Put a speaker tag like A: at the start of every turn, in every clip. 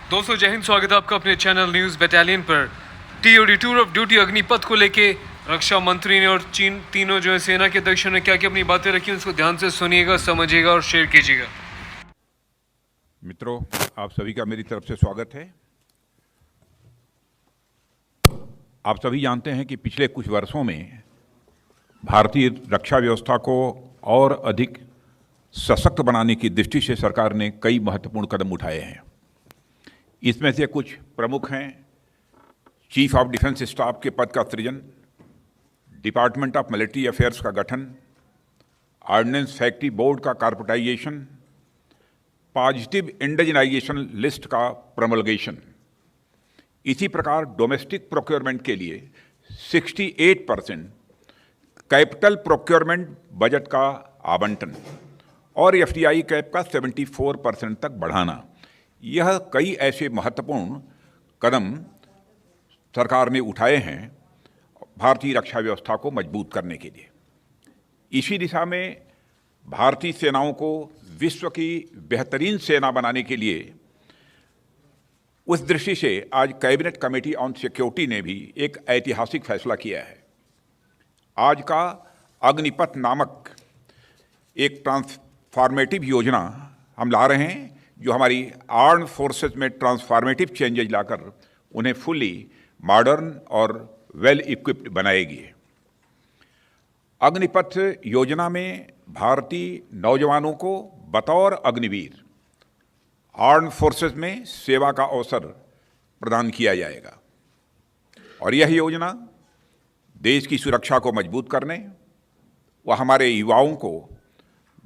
A: दोस्तों जय हिंद, स्वागत है आपका अपने चैनल न्यूज बटालियन पर। TOD tour of duty Agnipath को लेके रक्षा मंत्री ने और चीन तीनों जो है सेना के अध्यक्षों ने क्या क्या अपनी बातें रखी, उसको ध्यान से सुनिएगा, समझिएगा और शेयर कीजिएगा।
B: मित्रों, आप सभी का मेरी तरफ से स्वागत है। आप सभी जानते हैं कि पिछले कुछ वर्षों में भारतीय रक्षा व्यवस्था को और अधिक सशक्त बनाने की दृष्टि से सरकार ने कई महत्वपूर्ण कदम उठाए हैं। इसमें से कुछ प्रमुख हैं: चीफ ऑफ डिफेंस स्टाफ के पद का सृजन, डिपार्टमेंट ऑफ मिलिट्री अफेयर्स का गठन, ऑर्डिनेंस फैक्ट्री बोर्ड का कॉर्पोरेटाइजेशन, पॉजिटिव इंडिजिनाइजेशन लिस्ट का प्रमलगेशन। इसी प्रकार डोमेस्टिक प्रोक्योरमेंट के लिए 68% कैपिटल प्रोक्योरमेंट बजट का आवंटन और FDI कैप का 74% तक बढ़ाना, यह कई ऐसे महत्वपूर्ण कदम सरकार ने उठाए हैं भारतीय रक्षा व्यवस्था को मजबूत करने के लिए। इसी दिशा में भारतीय सेनाओं को विश्व की बेहतरीन सेना बनाने के लिए उस दृष्टि से आज कैबिनेट कमेटी ऑन सिक्योरिटी ने भी एक ऐतिहासिक फैसला किया है। आज का अग्निपथ नामक एक ट्रांसफॉर्मेटिव योजना हम ला रहे हैं, जो हमारी आर्म्ड फोर्सेस में ट्रांसफॉर्मेटिव चेंजेज लाकर उन्हें फुली मॉडर्न और वेल इक्विप्ड बनाएगी। अग्निपथ योजना में भारतीय नौजवानों को बतौर अग्निवीर आर्म्ड फोर्सेस में सेवा का अवसर प्रदान किया जाएगा और यह योजना देश की सुरक्षा को मजबूत करने व हमारे युवाओं को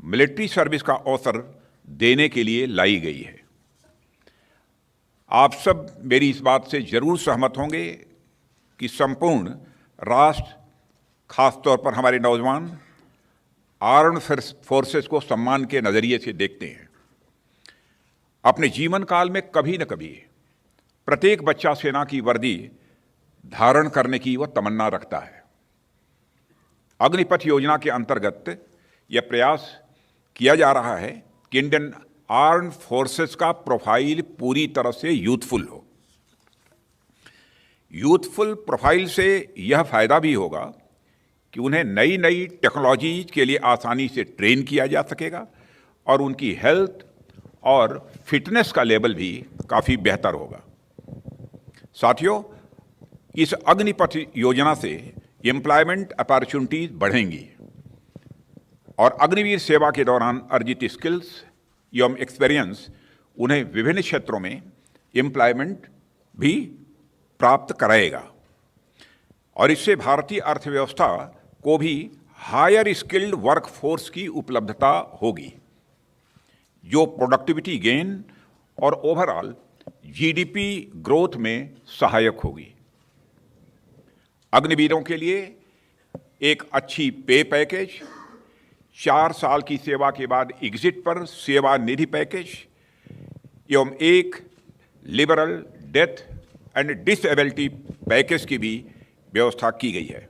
B: मिलिट्री सर्विस का अवसर देने के लिए लाई गई है। आप सब मेरी इस बात से जरूर सहमत होंगे कि संपूर्ण राष्ट्र, खासतौर पर हमारे नौजवान, आर्म्ड फोर्सेस को सम्मान के नज़रिए से देखते हैं। अपने जीवन काल में कभी न कभी प्रत्येक बच्चा सेना की वर्दी धारण करने की वह तमन्ना रखता है। अग्निपथ योजना के अंतर्गत यह प्रयास किया जा रहा है कि इंडियन आर्म्ड फोर्सेस का प्रोफाइल पूरी तरह से यूथफुल हो। यूथफुल प्रोफाइल से यह फायदा भी होगा कि उन्हें नई नई टेक्नोलॉजीज के लिए आसानी से ट्रेन किया जा सकेगा और उनकी हेल्थ और फिटनेस का लेवल भी काफ़ी बेहतर होगा। साथियों, इस अग्निपथ योजना से एम्प्लॉयमेंट अपॉर्चुनिटीज बढ़ेंगी और अग्निवीर सेवा के दौरान अर्जित स्किल्स एवं एक्सपीरियंस उन्हें विभिन्न क्षेत्रों में एम्प्लॉयमेंट भी प्राप्त कराएगा और इससे भारतीय अर्थव्यवस्था को भी हायर स्किल्ड वर्कफोर्स की उपलब्धता होगी, जो प्रोडक्टिविटी गेन और ओवरऑल GDP ग्रोथ में सहायक होगी। अग्निवीरों के लिए एक अच्छी पे पैकेज, 4 साल की सेवा के बाद एग्जिट पर सेवा निधि पैकेज एवं एक liberal death and disability package की भी व्यवस्था की गई है।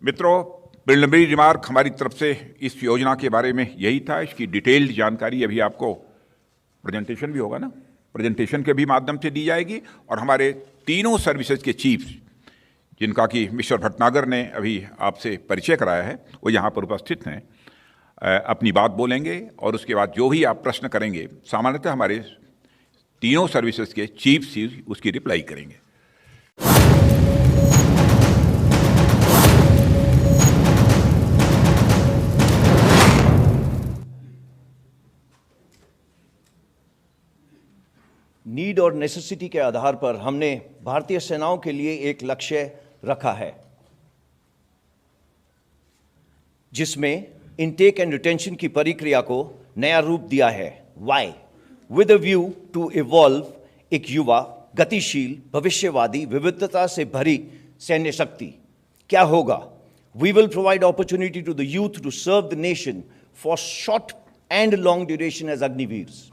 B: मित्रों, प्रिलिमिनरी रिमार्क हमारी तरफ से इस योजना के बारे में यही था। इसकी डिटेल्ड जानकारी अभी आपको प्रेजेंटेशन भी होगा ना, प्रेजेंटेशन के भी माध्यम से दी जाएगी और हमारे तीनों सर्विसेज के चीफ्स, जिनका कि मिस्टर भटनागर ने अभी आपसे परिचय कराया है, वो यहाँ पर उपस्थित हैं, अपनी बात बोलेंगे और उसके बाद जो भी आप प्रश्न करेंगे सामान्यतः हमारे तीनों सर्विसेज के चीफ्स ही उसकी रिप्लाई करेंगे।
C: नीड और नेसेसिटी के आधार पर हमने भारतीय सेनाओं के लिए एक लक्ष्य रखा है, जिसमें इनटेक एंड रिटेंशन की प्रक्रिया को नया रूप दिया है। Why? With a view to evolve एक युवा, गतिशील, भविष्यवादी, विविधता से भरी सैन्य शक्ति। क्या होगा? We will provide opportunity to the youth to serve the nation for short and long duration as Agniveers.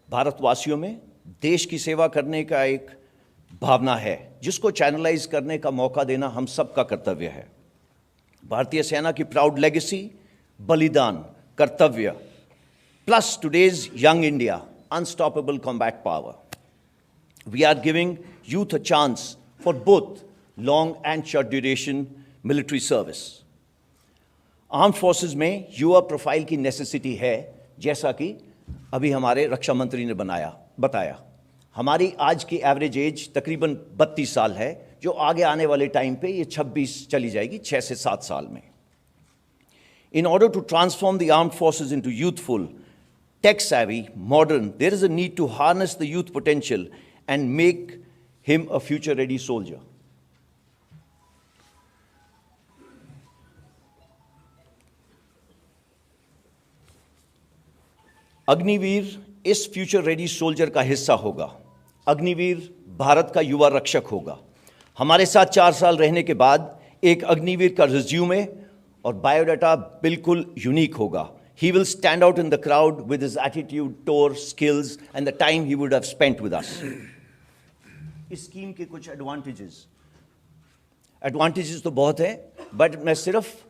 C: भारतवासियों में देश की सेवा करने का एक भावना है, जिसको चैनलाइज करने का मौका देना हम सबका कर्तव्य है। भारतीय सेना की प्राउड लेगेसी, बलिदान, कर्तव्य plus today's young India, unstoppable combat power. We are giving youth a chance for both long and short duration military service. Armed forces में युवा प्रोफाइल की नेसेसिटी है, जैसा कि अभी हमारे रक्षा मंत्री ने बताया। हमारी आज की एवरेज एज तकरीबन 32 साल है, जो आगे आने वाले टाइम पे ये 26 चली जाएगी, 6 से 7 साल में। In order to transform the armed forces into youthful, tech-savvy, modern, there is a need to harness the youth potential and make him a future-ready soldier. Agniveer इस फ्यूचर रेडी सोल्जर का हिस्सा होगा। अग्निवीर भारत का युवा रक्षक होगा। हमारे साथ 4 साल रहने के बाद एक अग्निवीर का रिज्यूमे और बायोडाटा बिल्कुल यूनिक होगा। He will stand out in the crowd with his attitude, tour, skills and the time he would have spent with us. इस स्कीम के कुछ एडवांटेजेस तो बहुत है, बट मैं सिर्फ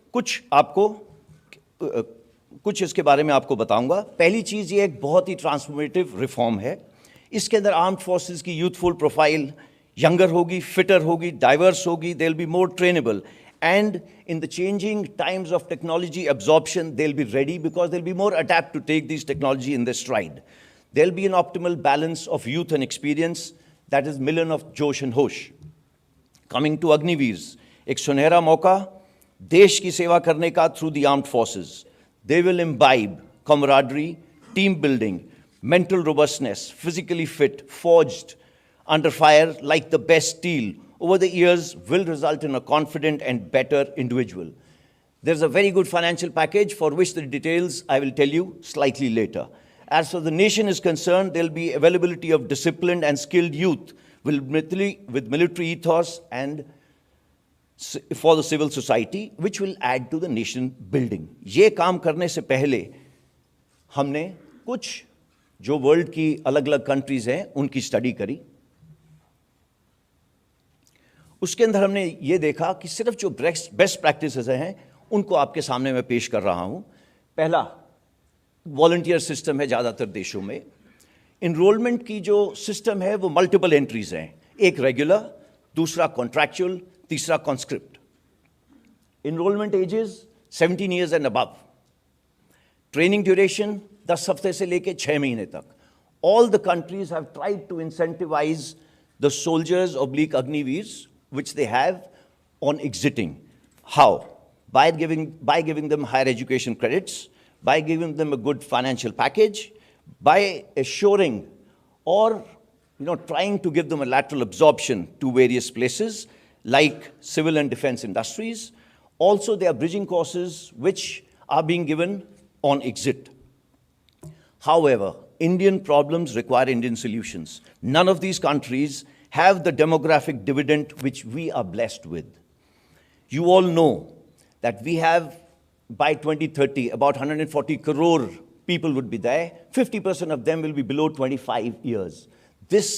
C: कुछ इसके बारे में आपको बताऊंगा। पहली चीज़ ये एक बहुत ही ट्रांसफॉर्मेटिव रिफॉर्म है। इसके अंदर आर्म्ड फोर्सेस की यूथफुल प्रोफाइल यंगर होगी, फिटर होगी, डाइवर्स होगी, they will be more trainable, and in the changing times of technology absorption, they'll be ready because they'll be more adept to take these technology in their stride. There'll be an optimal balance of youth and experience, that is million of josh and hosh. Coming to Agniveers, एक सुनहरा मौका देश की सेवा करने का through the armed forces. They will imbibe camaraderie, team building, mental robustness, physically fit, forged under fire like the best steel, over the years will result in a confident and better individual. There's a very good financial package for which the details I will tell you slightly later. As far as the nation is concerned, there'll be availability of disciplined and skilled youth with military ethos and for the civil society, which will add to the nation building. ये काम करने से पहले हमने कुछ जो world की अलग-अलग कंट्रीज हैं उनकी स्टडी करी। उसके अंदर हमने ये देखा कि सिर्फ जो बेस्ट प्रैक्टिसेस हैं उनको आपके सामने मैं पेश कर रहा हूं। पहला, वॉलंटियर सिस्टम है ज़्यादातर देशों में। इनरोलमेंट की जो सिस्टम है वो मल्टीपल एंट्रीज हैं, एक रेगुलर, दूसरा कॉन्ट्रैक्चुअल, तीसरा conscript. Enrolment ages 17 years and above. Training duration 10 हफ्ते से लेके 6 महीने तक। All the countries have tried to incentivise the soldiers oblique Agniveers which they have on exiting. How? By giving them higher education credits, by giving them a good financial package, by assuring or trying to give them a lateral absorption to various places like civil and defense industries. Also, there are bridging courses which are being given on exit. However, Indian problems require Indian solutions. None of these countries have the demographic dividend which we are blessed with. You all know that we have, by 2030, about 140 crore people would be there. 50% of them will be below 25 years. This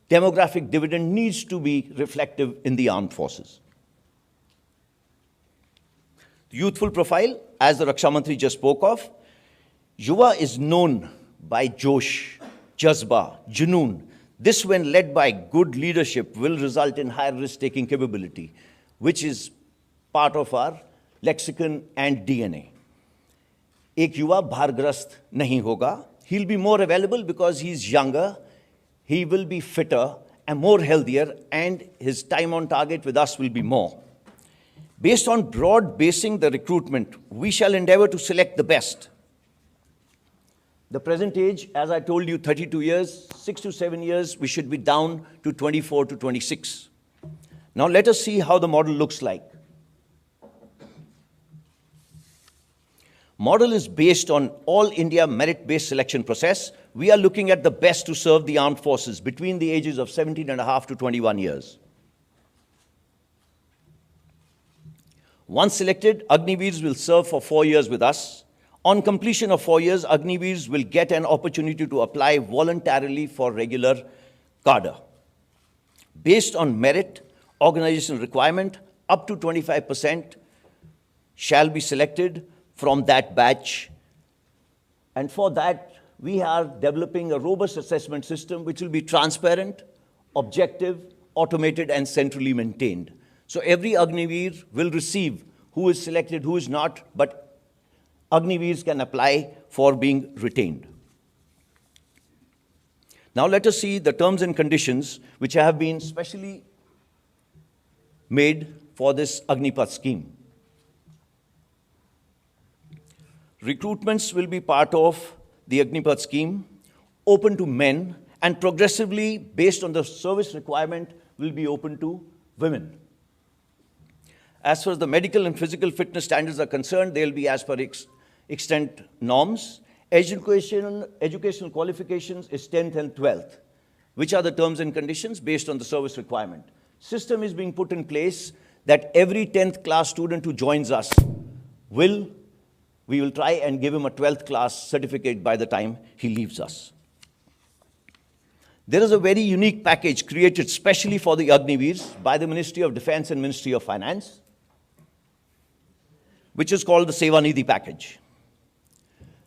C: demographic dividend needs to be reflective in the armed forces. The youthful profile, as the Raksha Mantri just spoke of, Yuva is known by Josh, Jazba, Junoon. This, when led by good leadership, will result in higher risk-taking capability, which is part of our lexicon and DNA. एक युवा भारग्रस्त नहीं होगा. He'll be more available because he's younger, he will be fitter and more healthier, and his time on target with us will be more. Based on broad basing the recruitment, we shall endeavor to select the best. The present age, as I told you, 32 years, 6 to 7 years, we should be down to 24 to 26. Now let us see how the model looks like. Model is based on all India merit-based selection process. We are looking at the best to serve the armed forces between the ages of 17 and a half to 21 years. Once selected, Agniveers will serve for 4 years with us. On completion of 4 years, Agniveers will get an opportunity to apply voluntarily for regular cadre. Based on merit, organizational requirement, up to 25% shall be selected from that batch And for that, we are developing a robust assessment system which will be transparent, objective, automated, and centrally maintained. So every Agniveer will receive who is selected, who is not, but Agniveers can apply for being retained. Now let us see the terms and conditions which have been specially made for this Agnipath scheme. Recruitments will be part of the Agnipath scheme, open to men, and progressively, based on the service requirement, will be open to women. As far as the medical and physical fitness standards are concerned, they will be as per extent norms. Educational qualifications is 10th and 12th, which are the terms and conditions based on the service requirement. System is being put in place that every 10th class student who joins us we will try and give him a 12th class certificate by the time he leaves us. There is a very unique package created specially for the Agniveers by the Ministry of Defense and Ministry of Finance, which is called the Seva Nidhi package.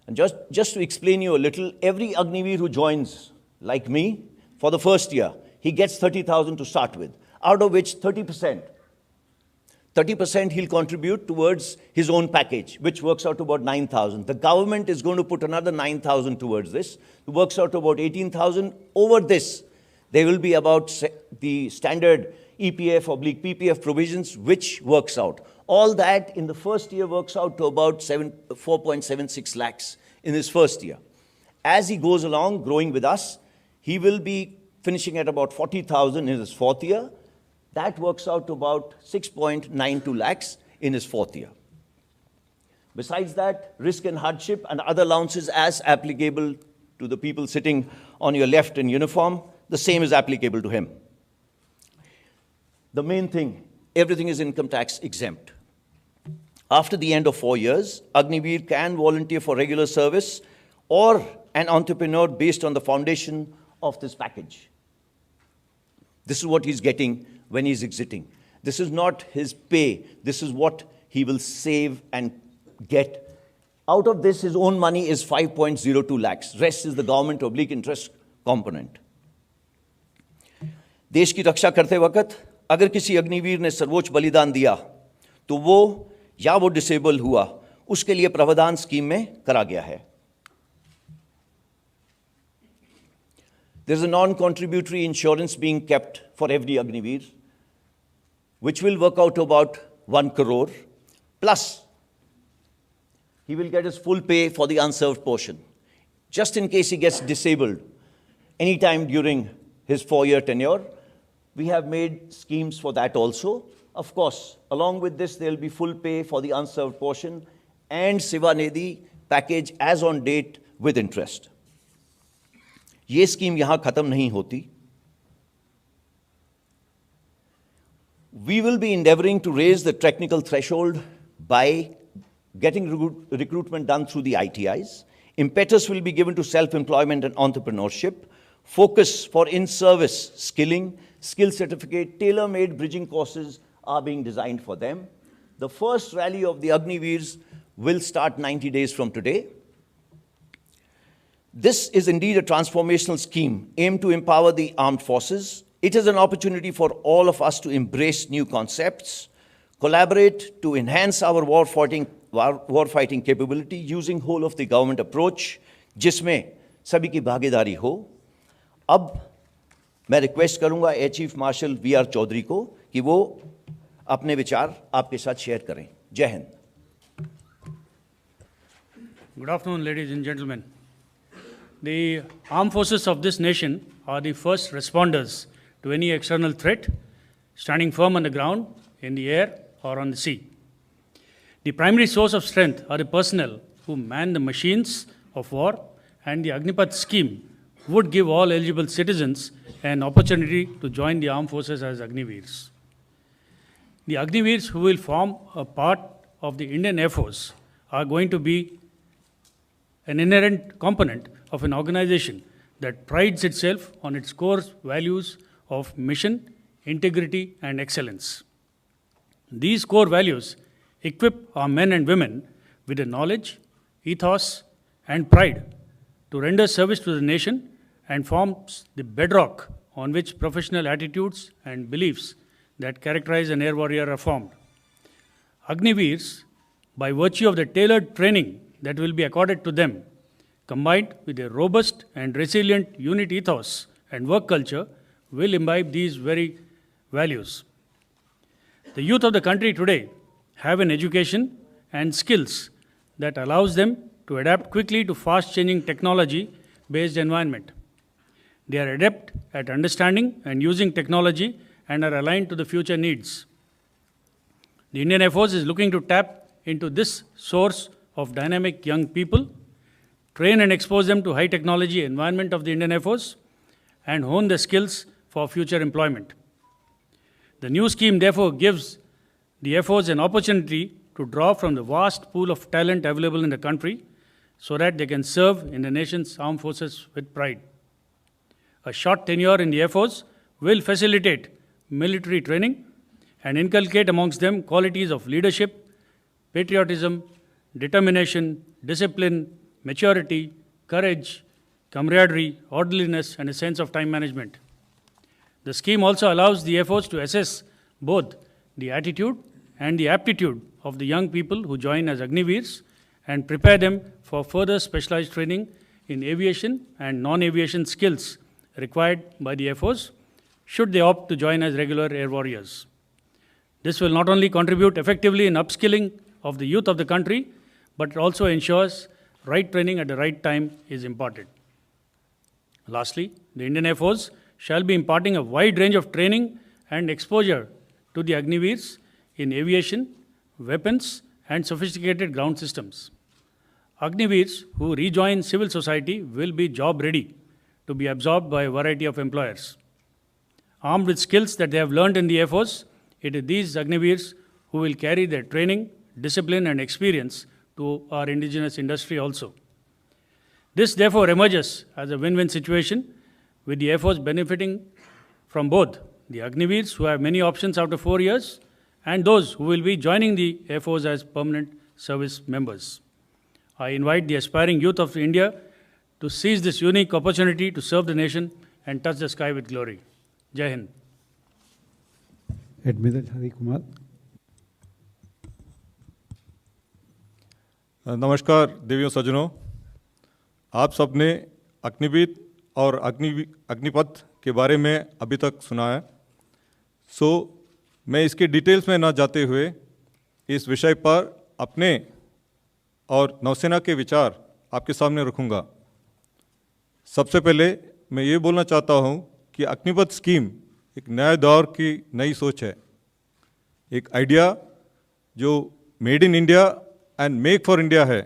C: And just to explain you a little, every Agniveer who joins, like me, for the first year, he gets 30,000 to start with, out of which 30% he'll contribute towards his own package, which works out to about 9,000. The government is going to put another 9,000 towards this. It works out to about 18,000. Over this, there will be about the standard EPF/PPF provisions, which works out. All that in the first year works out to about 4.76 lakhs in his first year. As he goes along, growing with us, he will be finishing at about 40,000 in his fourth year. That works out to about 6.92 lakhs in his fourth year. Besides that, risk and hardship and other allowances as applicable to the people sitting on your left in uniform, the same is applicable to him. The main thing, everything is income tax exempt. After the end of 4 years, Agniveer can volunteer for regular service or an entrepreneur based on the foundation of this package. This is what he's getting when he's exiting. This is not his pay. This is what he will save and get. Out of this, his own money is 5.02 lakhs. Rest is the government/interest component. देश की रक्षा करते वक्त अगर किसी अग्निवीर ने सर्वोच्च बलिदान दिया तो वो या वो डिसेबल हुआ, उसके लिए प्रावधान स्कीम में करा गया है. There is a non-contributory insurance being kept for every Agniveer, which will work out to about 1 crore. Plus, he will get his full pay for the unserved portion, just in case he gets disabled anytime during his 4-year tenure. We have made schemes for that also. Of course, along with this, there will be full pay for the unserved portion and Seva Nidhi package as on date with interest. ये scheme यहां खत्म नहीं होती. We will be endeavoring to raise the technical threshold by getting recruitment done through the ITIs. Impetus will be given to self-employment and entrepreneurship. Focus for in-service skilling, skill certificate, tailor-made bridging courses are being designed for them. The first rally of the Agniveers will start 90 days from today. This is indeed a transformational scheme aimed to empower the armed forces. It is an opportunity for all of us to embrace new concepts, collaborate to enhance our war-fighting capability using whole of the government approach, जिसमें सभी की भागीदारी हो. अब मैं request करूंगा air chief marshal V R. Chaudhari को कि वो अपने विचार आपके साथ शेयर करें. जय Hind.
D: Good afternoon, ladies and gentlemen. The armed forces of this nation are the first responders to any external threat, standing firm on the ground, in the air, or on the sea. The primary source of strength are the personnel who man the machines of war, and the Agnipath scheme would give all eligible citizens an opportunity to join the armed forces as Agniveers. The Agniveers who will form a part of the Indian Air Force are going to be an inherent component of an organization that prides itself on its core values of mission, integrity, and excellence. These core values equip our men and women with the knowledge, ethos, and pride to render service to the nation and forms the bedrock on which professional attitudes and beliefs that characterize an air warrior are formed. Agniveers, by virtue of the tailored training that will be accorded to them, combined with a robust and resilient unit ethos and work culture, will imbibe these very values. The youth of the country today have an education and skills that allows them to adapt quickly to fast-changing technology-based environment. They are adept at understanding and using technology and are aligned to the future needs. The Indian Air Force is looking to tap into this source of dynamic young people, train and expose them to high technology environment of the Indian Air Force, and hone their skills for future employment. The new scheme therefore gives the Air Force an opportunity to draw from the vast pool of talent available in the country so that they can serve in the nation's armed forces with pride. A short tenure in the Air Force will facilitate military training and inculcate amongst them qualities of leadership, patriotism, determination, discipline, maturity, courage, camaraderie, orderliness, and a sense of time management. The scheme also allows the Air Force to assess both the attitude and the aptitude of the young people who join as Agniveers and prepare them for further specialized training in aviation and non-aviation skills required by the Air Force should they opt to join as regular air warriors. This will not only contribute effectively in upskilling of the youth of the country, but it also ensures right training at the right time is imparted. Lastly, the Indian Air Force shall be imparting a wide range of training and exposure to the Agniveers in aviation, weapons, and sophisticated ground systems. Agniveers who rejoin civil society will be job ready to be absorbed by a variety of employers. Armed with skills that they have learned in the Air Force, it is these Agniveers who will carry their training, discipline, and experience to our indigenous industry also. This therefore emerges as a win-win situation, with the Air Force benefiting from both the Agniveers who have many options after 4 years and those who will be joining the Air Force as permanent service members. I invite the aspiring youth of India to seize this unique opportunity to serve the nation and touch the sky with glory. Jai Hind.
E: Admiral Hari Kumar.
F: नमस्कार देवियों सज्जनों, आप सबने अग्निवीर और अग्निपथ के बारे में अभी तक सुना है। मैं इसके डिटेल्स में ना जाते हुए इस विषय पर अपने और नौसेना के विचार आपके सामने रखूंगा। सबसे पहले मैं ये बोलना चाहता हूँ कि अग्निपथ स्कीम एक नए दौर की नई सोच है, एक आइडिया जो made in India and make for India है,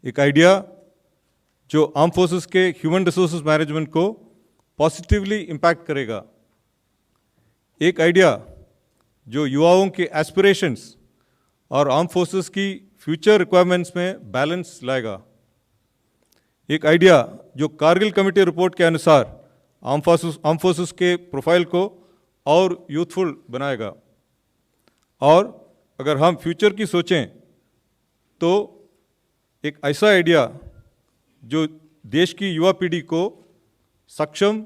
F: एक आइडिया जो आर्म फोर्सेस के ह्यूमन रिसोर्सेज मैनेजमेंट को पॉजिटिवली इम्पैक्ट करेगा, एक आइडिया जो युवाओं के एस्पिरेशंस और आर्म फोर्सेस की फ्यूचर रिक्वायरमेंट्स में बैलेंस लाएगा, एक आइडिया जो कारगिल कमेटी रिपोर्ट के अनुसार आर्म फोर्सेस के प्रोफाइल को और यूथफुल बनाएगा। और अगर हम फ्यूचर की सोचें तो एक ऐसा आइडिया जो देश की युवा पीढ़ी को सक्षम,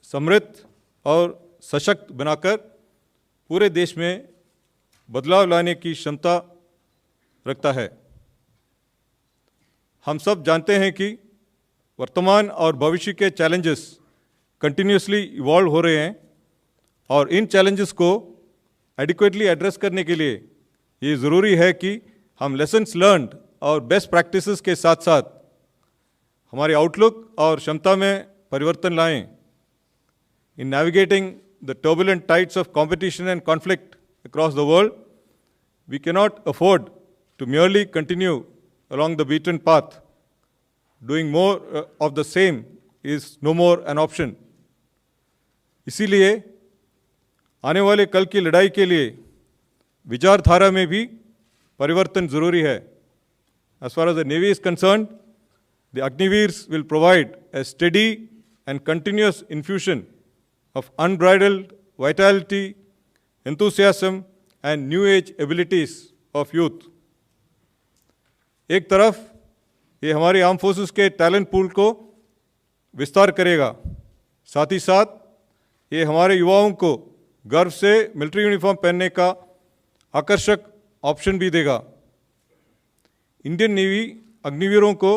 F: समृद्ध और सशक्त बनाकर पूरे देश में बदलाव लाने की क्षमता रखता है। हम सब जानते हैं कि वर्तमान और भविष्य के चैलेंजेस कंटिन्यूसली इवॉल्व हो रहे हैं और इन चैलेंजेस को एडिक्वेटली एड्रेस करने के लिए ये ज़रूरी है कि हम लेसन्स लर्नड और बेस्ट प्रैक्टिसेस के साथ साथ हमारे आउटलुक और क्षमता में परिवर्तन लाएं। In navigating the turbulent tides of competition and conflict across the world, we cannot afford to merely continue along the beaten path. Doing more of the same is no more an option. इसीलिए आने वाले कल की लड़ाई के लिए विचारधारा में भी परिवर्तन जरूरी है। As far as the Navy is concerned, the Agniveers will provide a steady and continuous infusion of unbridled vitality, enthusiasm and new age abilities of youth. एक तरफ ये हमारी आर्म फोर्सेस के टैलेंट पूल को विस्तार करेगा। साथ ही साथ ये हमारे युवाओं को गर्व से मिलिट्री यूनिफॉर्म पहनने का आकर्षक ऑप्शन भी देगा। इंडियन नेवी अग्निवीरों को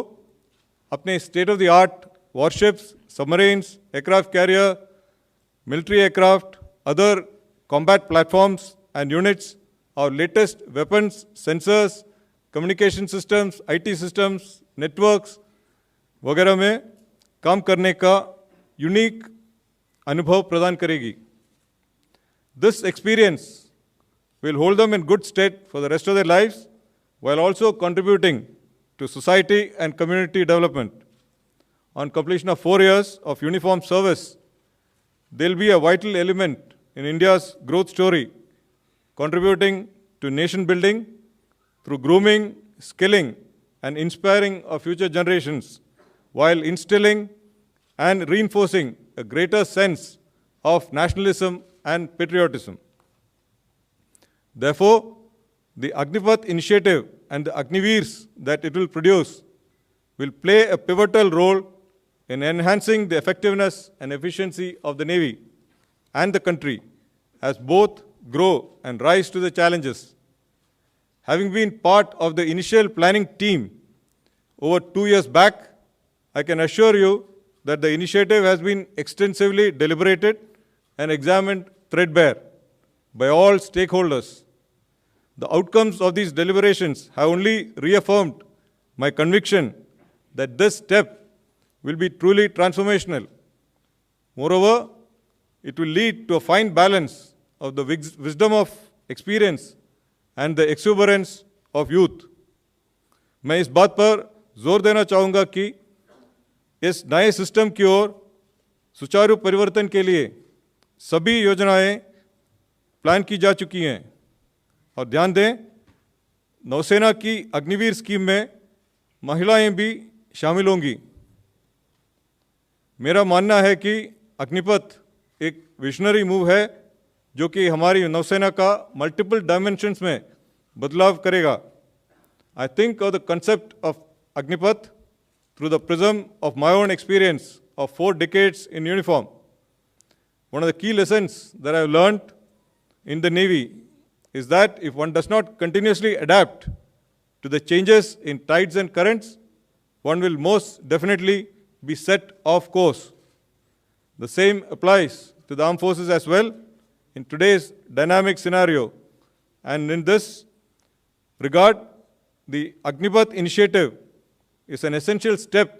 F: अपने state of the art warships, submarines, aircraft carrier, military aircraft, other combat platforms and units, our latest weapons, sensors, communication systems, IT systems, networks वगैरह में काम करने का यूनिक अनुभव प्रदान करेगी। This experience will hold them in good stead for the rest of their lives while also contributing to society and community development. On completion of 4 years of uniform service, they'll be a vital element in India's growth story, contributing to nation building through grooming, skilling, and inspiring of future generations, while instilling and reinforcing a greater sense of nationalism and patriotism. Therefore, the Agnipath initiative and the Agniveers that it will produce will play a pivotal role in enhancing the effectiveness and efficiency of the Navy and the country as both grow and rise to the challenges. Having been part of the initial planning team over 2 years back, I can assure you that the initiative has been extensively deliberated and examined threadbare by all stakeholders. The outcomes of these deliberations have only reaffirmed my conviction that this step will be truly transformational. Moreover, it will lead to a fine balance of the wisdom of experience and the exuberance of youth. मैं इस बात पर जोर देना चाहूँगा कि इस नए सिस्टम की ओर सुचारू परिवर्तन के लिए सभी योजनाएं प्लान की जा चुकी हैं। और ध्यान दें, नौसेना की अग्निवीर स्कीम में महिलाएं भी शामिल होंगी। मेरा मानना है कि अग्निपथ एक विजनरी मूव है जो कि हमारी नौसेना का मल्टीपल डायमेंशंस में बदलाव करेगा। I think of the concept of Agnipath through the prism of my own experience of 4 decades in uniform. One of the key lessons that I have learned in the Navy is that if one does not continuously adapt to the changes in tides and currents, one will most definitely be set off course. The same applies to the armed forces as well in today's dynamic scenario. And in this regard, the Agnipath initiative is an essential step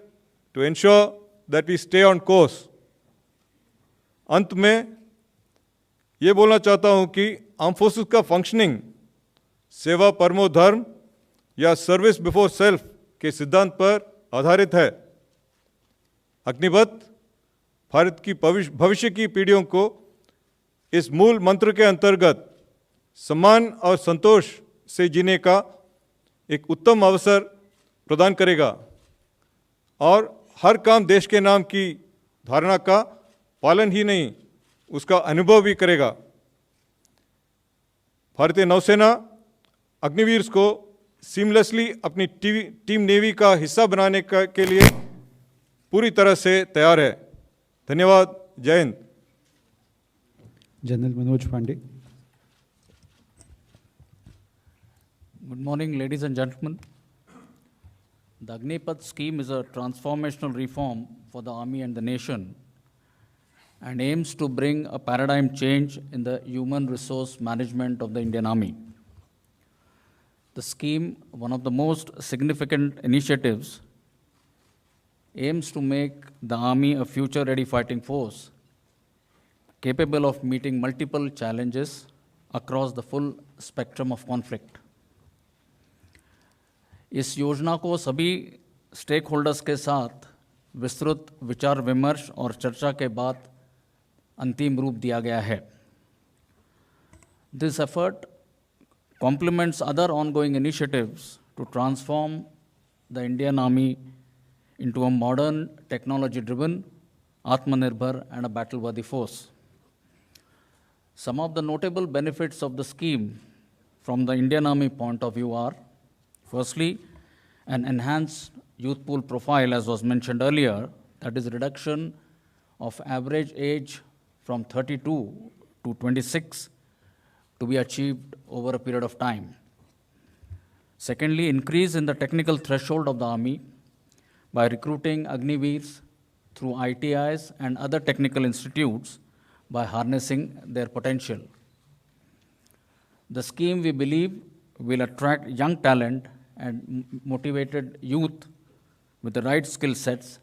F: to ensure that we stay on course. अंत में ये बोलना चाहता हूँ कि arm forces का functioning सेवा परमो धर्म या सर्विस बिफोर सेल्फ के सिद्धांत पर आधारित है। अग्निपथ भारत की भविष्य की पीढ़ियों को इस मूल मंत्र के अंतर्गत सम्मान और संतोष से जीने का एक उत्तम अवसर प्रदान करेगा और हर काम देश के नाम की धारणा का पालन ही नहीं, उसका अनुभव भी करेगा। भारतीय नौसेना अग्निवीर्स को सीमलेसली अपनी टीम नेवी का हिस्सा बनाने के लिए पूरी तरह से तैयार है। धन्यवाद। जय हिंद।
E: General Manoj Pande.
G: Good morning, ladies and gentlemen. The Agnipath scheme is a transformational reform for the Army and the nation and aims to bring a paradigm change in the human resource management of the Indian Army. The scheme, one of the most significant initiatives, aims to make the Army a future-ready fighting force capable of meeting multiple challenges across the full spectrum of conflict. इस योजना को सभी stake holders के साथ विस्तृत विचार विमर्श और चर्चा के बाद अंतिम रूप दिया गया है। This effort complements other ongoing initiatives to transform the Indian Army into a modern, technology-driven, Atmanirbhar and a battle-worthy force. Some of the notable benefits of the scheme from the Indian Army point of view are: firstly, an enhanced youth pool profile, as was mentioned earlier, that is reduction of average age from 32 to 26 to be achieved over a period of time. Secondly, increase in the technical threshold of the Army by recruiting Agniveers through ITIs and other technical institutes by harnessing their potential. The scheme, we believe, will attract young talent and motivated youth with the right skill sets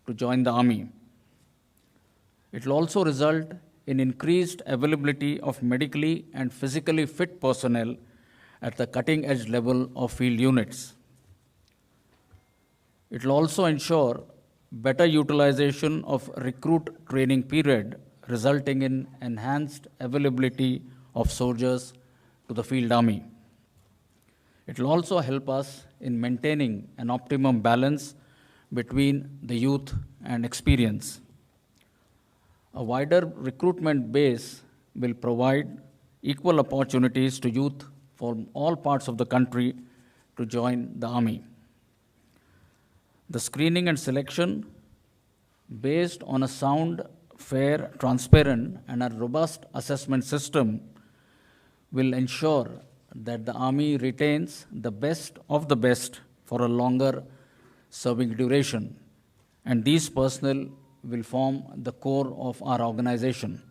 G: to join the Army. It will also result in increased availability of medically and physically fit personnel at the cutting edge level of field units. It will also ensure better utilization of recruit training period, resulting in enhanced availability of soldiers to the field army. It will also help us in maintaining an optimum balance between the youth and experience. A wider recruitment base will provide equal opportunities to youth from all parts of the country to join the Army. The screening and selection, based on a sound, fair, transparent, and a robust assessment system, will ensure that the Army retains the best of the best for a longer serving duration, and these personnel will form the core of our organization.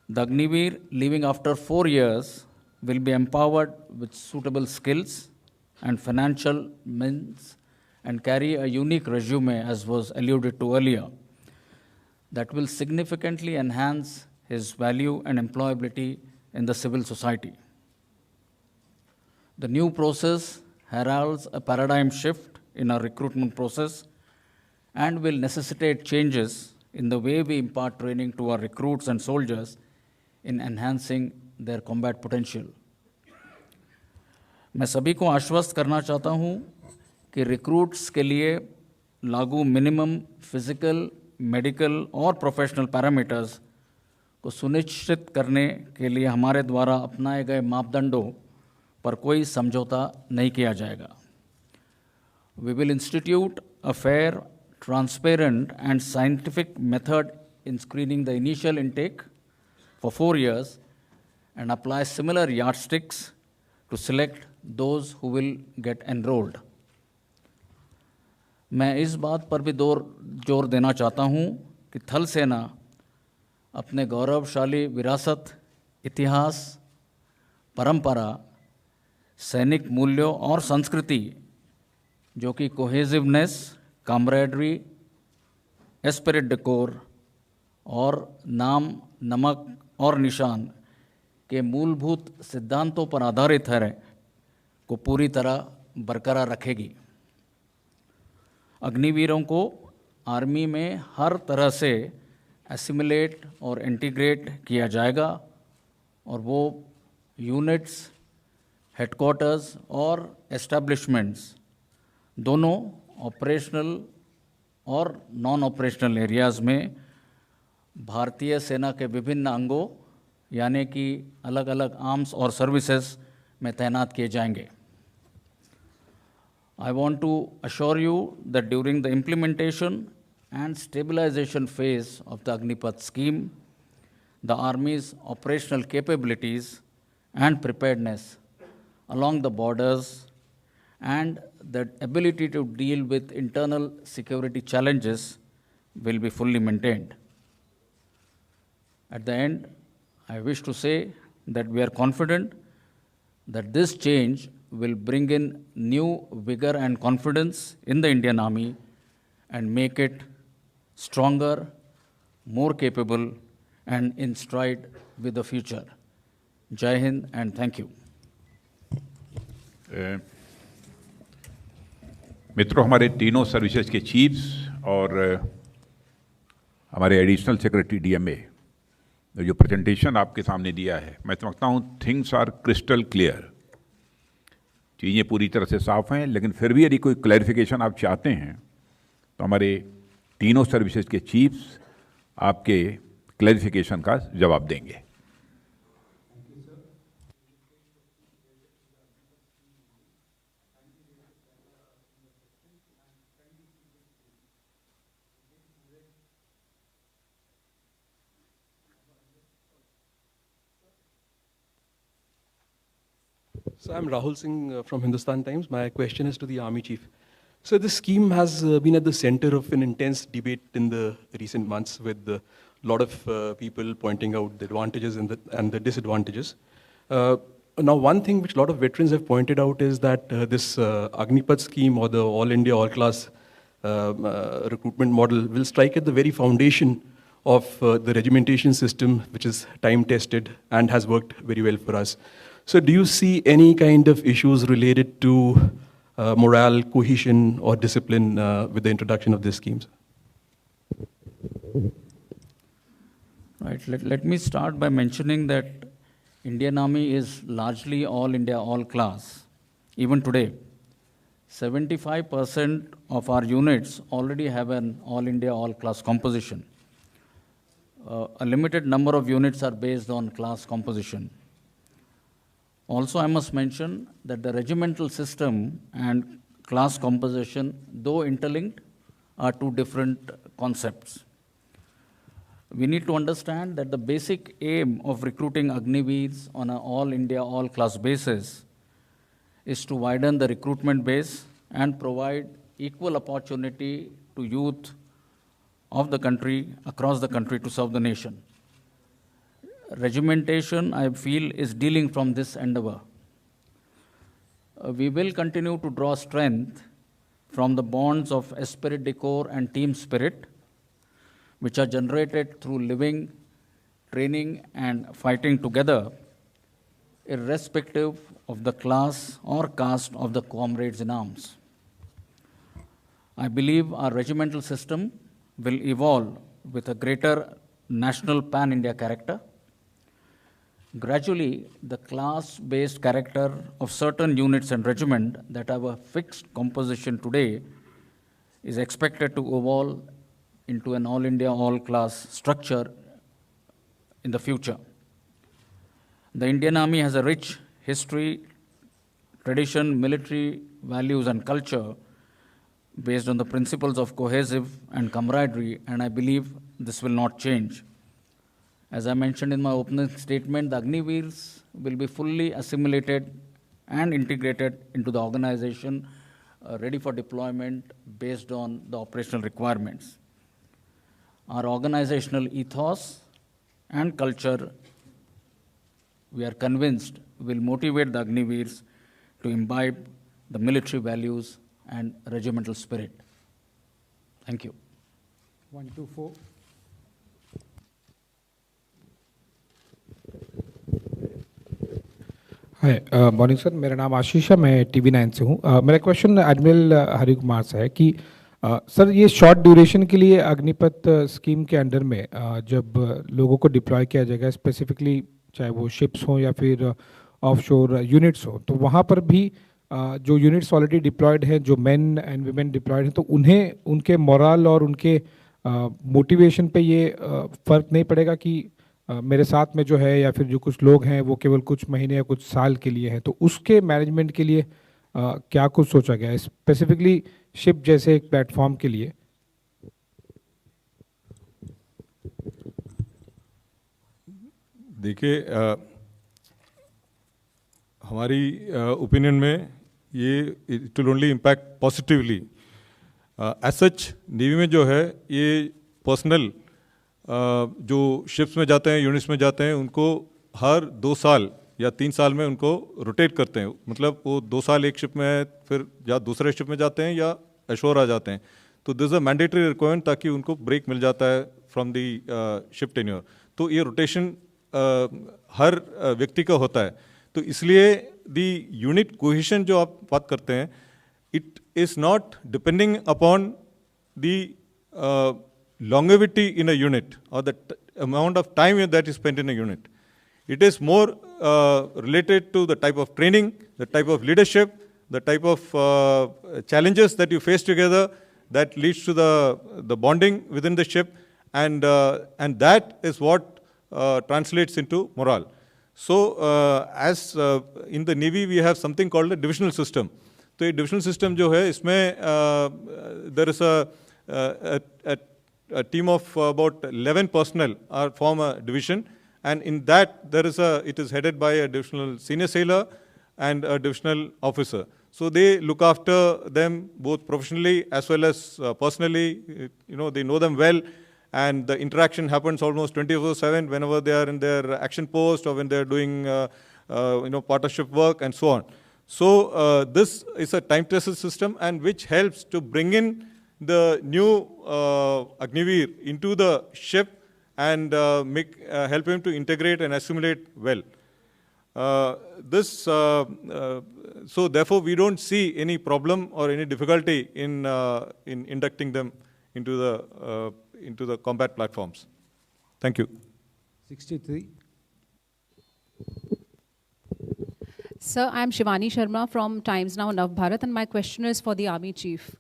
G: The Agniveer, leaving after 4 years, will be empowered with suitable skills and financial means and carry a unique resume, as was alluded to earlier, that will significantly enhance his value and employability in the civil society. The new process heralds a paradigm shift in our recruitment process and will necessitate changes in the way we impart training to our recruits and soldiers in enhancing their combat potential. मैं सभी को आश्वस्त करना चाहता हूं कि recruits के लिए लागू मिनिमम फिजिकल, मेडिकल और प्रोफेशनल पैरामीटर्स को सुनिश्चित करने के लिए हमारे द्वारा अपनाए गए मापदंडों पर कोई समझौता नहीं किया जाएगा. We will institute a fair, transparent and scientific method in screening the initial intake for 4 years and apply similar yardsticks to select those who will get enrolled. मैं इस बात पर भी जोर देना चाहता हूं कि थल सेना अपने गौरवशाली विरासत, इतिहास, परंपरा, सैनिक मूल्यों और संस्कृति, जो कि कोहेसिवनेस, कामरेडरी, एस्पिरिट डेकोर और नाम, नमक और निशान के मूलभूत सिद्धांतों पर आधारित है, को पूरी तरह बरकरार रखेगी. अग्निवीरों को आर्मी में हर तरह से एसिमिलेट और इंटीग्रेट किया जाएगा और वो यूनिट्स, हेडक्वार्टर्स और एस्टैब्लिशमेंट्स दोनों ऑपरेशनल और नॉन ऑपरेशनल एरियाज़ में भारतीय सेना के विभिन्न अंगों यानी कि अलग अलग आर्म्स और सर्विसेज में तैनात किए जाएंगे. I want to assure you that during the implementation and stabilization phase of the Agnipath scheme, the Army's operational capabilities and preparedness along the borders and the ability to deal with internal security challenges will be fully maintained. At the end, I wish to say that we are confident that this change will bring in new vigor and confidence in the Indian Army and make it stronger, more capable, and in stride with the future. Jai Hind and thank you.
B: मित्रों, हमारे तीनों services के chiefs और हमारे additional secretary DMA ने जो presentation आपके सामने दिया है, मैं समझता हूँ थिंग्स आर क्रिस्टल क्लियर. चीज़ें पूरी तरह से साफ हैं, लेकिन फिर भी यदि कोई क्लैरिफिकेशन आप चाहते हैं तो हमारे तीनों सर्विसेज के चीफ्स आपके क्लैरिफिकेशन का जवाब देंगे.
E: So I'm Rahul Singh from Hindustan Times. My question is to the Army Chief. So this scheme has been at the center of an intense debate in the recent months, with a lot of people pointing out the advantages and the disadvantages. Now, one thing which a lot of veterans have pointed out is that this Agnipath scheme, or the All India All Class recruitment model, will strike at the very foundation of the regimentation system, which is time tested and has worked very well for us. So do you see any kind of issues related to morale, cohesion, or discipline with the introduction of these schemes?
G: Right. Let me start by mentioning that Indian Army is largely all India, all class. Even today, 75% of our units already have an all India, all class composition. A limited number of units are based on class composition. Also, I must mention that the regimental system and class composition, though interlinked, are two different concepts. We need to understand that the basic aim of recruiting Agniveers on an all India, all class basis is to widen the recruitment base and provide equal opportunity to youth of the country, across the country, to serve the nation. Regimentation, I feel, is dealing from this endeavor. We will continue to draw strength from the bonds of esprit de corps and team spirit, which are generated through living, training, and fighting together, irrespective of the class or caste of the comrades in arms. I believe our regimental system will evolve with a greater national pan-India character. Gradually, the class-based character of certain units and regiment that have a fixed composition today is expected to evolve into an all-India, all-class structure in the future. The Indian Army has a rich history, tradition, military values, and culture based on the principles of cohesive and camaraderie, and I believe this will not change. As I mentioned in my opening statement, the Agniveers will be fully assimilated and integrated into the organization, ready for deployment based on the operational requirements. Our organizational ethos and culture, we are convinced, will motivate the Agniveers to imbibe the military values and regimental spirit. Thank you.
H: 124. Hi morning sir, मेरा नाम आशीष है, मैं TV9 से हूँ। मेरा question admiral Hari Kumar से है कि सर, ये शॉर्ट ड्यूरेशन के लिए अग्निपथ स्कीम के अंडर में जब लोगों को डिप्लॉय किया जाएगा, स्पेसिफिकली चाहे वो शिप्स हों या फिर ऑफशोर यूनिट्स हो, तो वहाँ पर भी जो यूनिट्स ऑलरेडी डिप्लॉयड हैं, जो मेन एंड वीमेन डिप्लॉयड हैं, तो उन्हें उनके मोरल और उनके मोटिवेशन पे ये फ़र्क नहीं पड़ेगा कि मेरे साथ में जो है या फिर जो कुछ लोग हैं वो केवल कुछ महीने या कुछ साल के लिए हैं, तो उसके मैनेजमेंट के लिए क्या कुछ सोचा गया है स्पेसिफिकली शिप जैसे एक प्लेटफॉर्म के लिए?
F: देखिए, हमारी ओपिनियन में ये it will only impact positively. As such navy में जो है ये पर्सनल जो शिप्स में जाते हैं, यूनिट्स में जाते हैं, उनको हर 2 साल या 3 साल में उनको रोटेट करते हैं। मतलब वो 2 साल एक शिप में है, फिर या दूसरे शिप में जाते हैं या एशोर आ जाते हैं। तो दिस अ मैंडेटरी रिक्वायरमेंट, ताकि उनको ब्रेक मिल जाता है फ्रॉम दी शिप टेन्योर। तो ये रोटेशन हर व्यक्ति का होता है। तो इसलिए दी यूनिट कोहेशन जो आप बात करते हैं, it is not depending upon the longevity in a unit or the amount of time that is spent in a unit. It is more related to the type of training, the type of leadership, the type of challenges that you face together that leads to the bonding within the ship, and that is what translates into morale. So as in the Navy we have something called a divisional system. तो ये divisional system जो है, इसमें there is a team of about 11 personnel form a division, and in that there is it is headed by a divisional senior sailor, and a divisional officer. So they look after them both professionally as well as personally. They know them well, and the interaction happens almost 24/7 whenever they are in their action post or when they are doing partnership work and so on. So this is a time-tested system, and which helps to bring in the new Agniveer into the ship and help him to integrate and assimilate well. So therefore, we don't see any problem or any difficulty in inducting them into the combat platforms. Thank you.
I: 63.
J: Sir, I'm Shivani Sharma from Times Now Navbharat, and my question is for the Army Chief.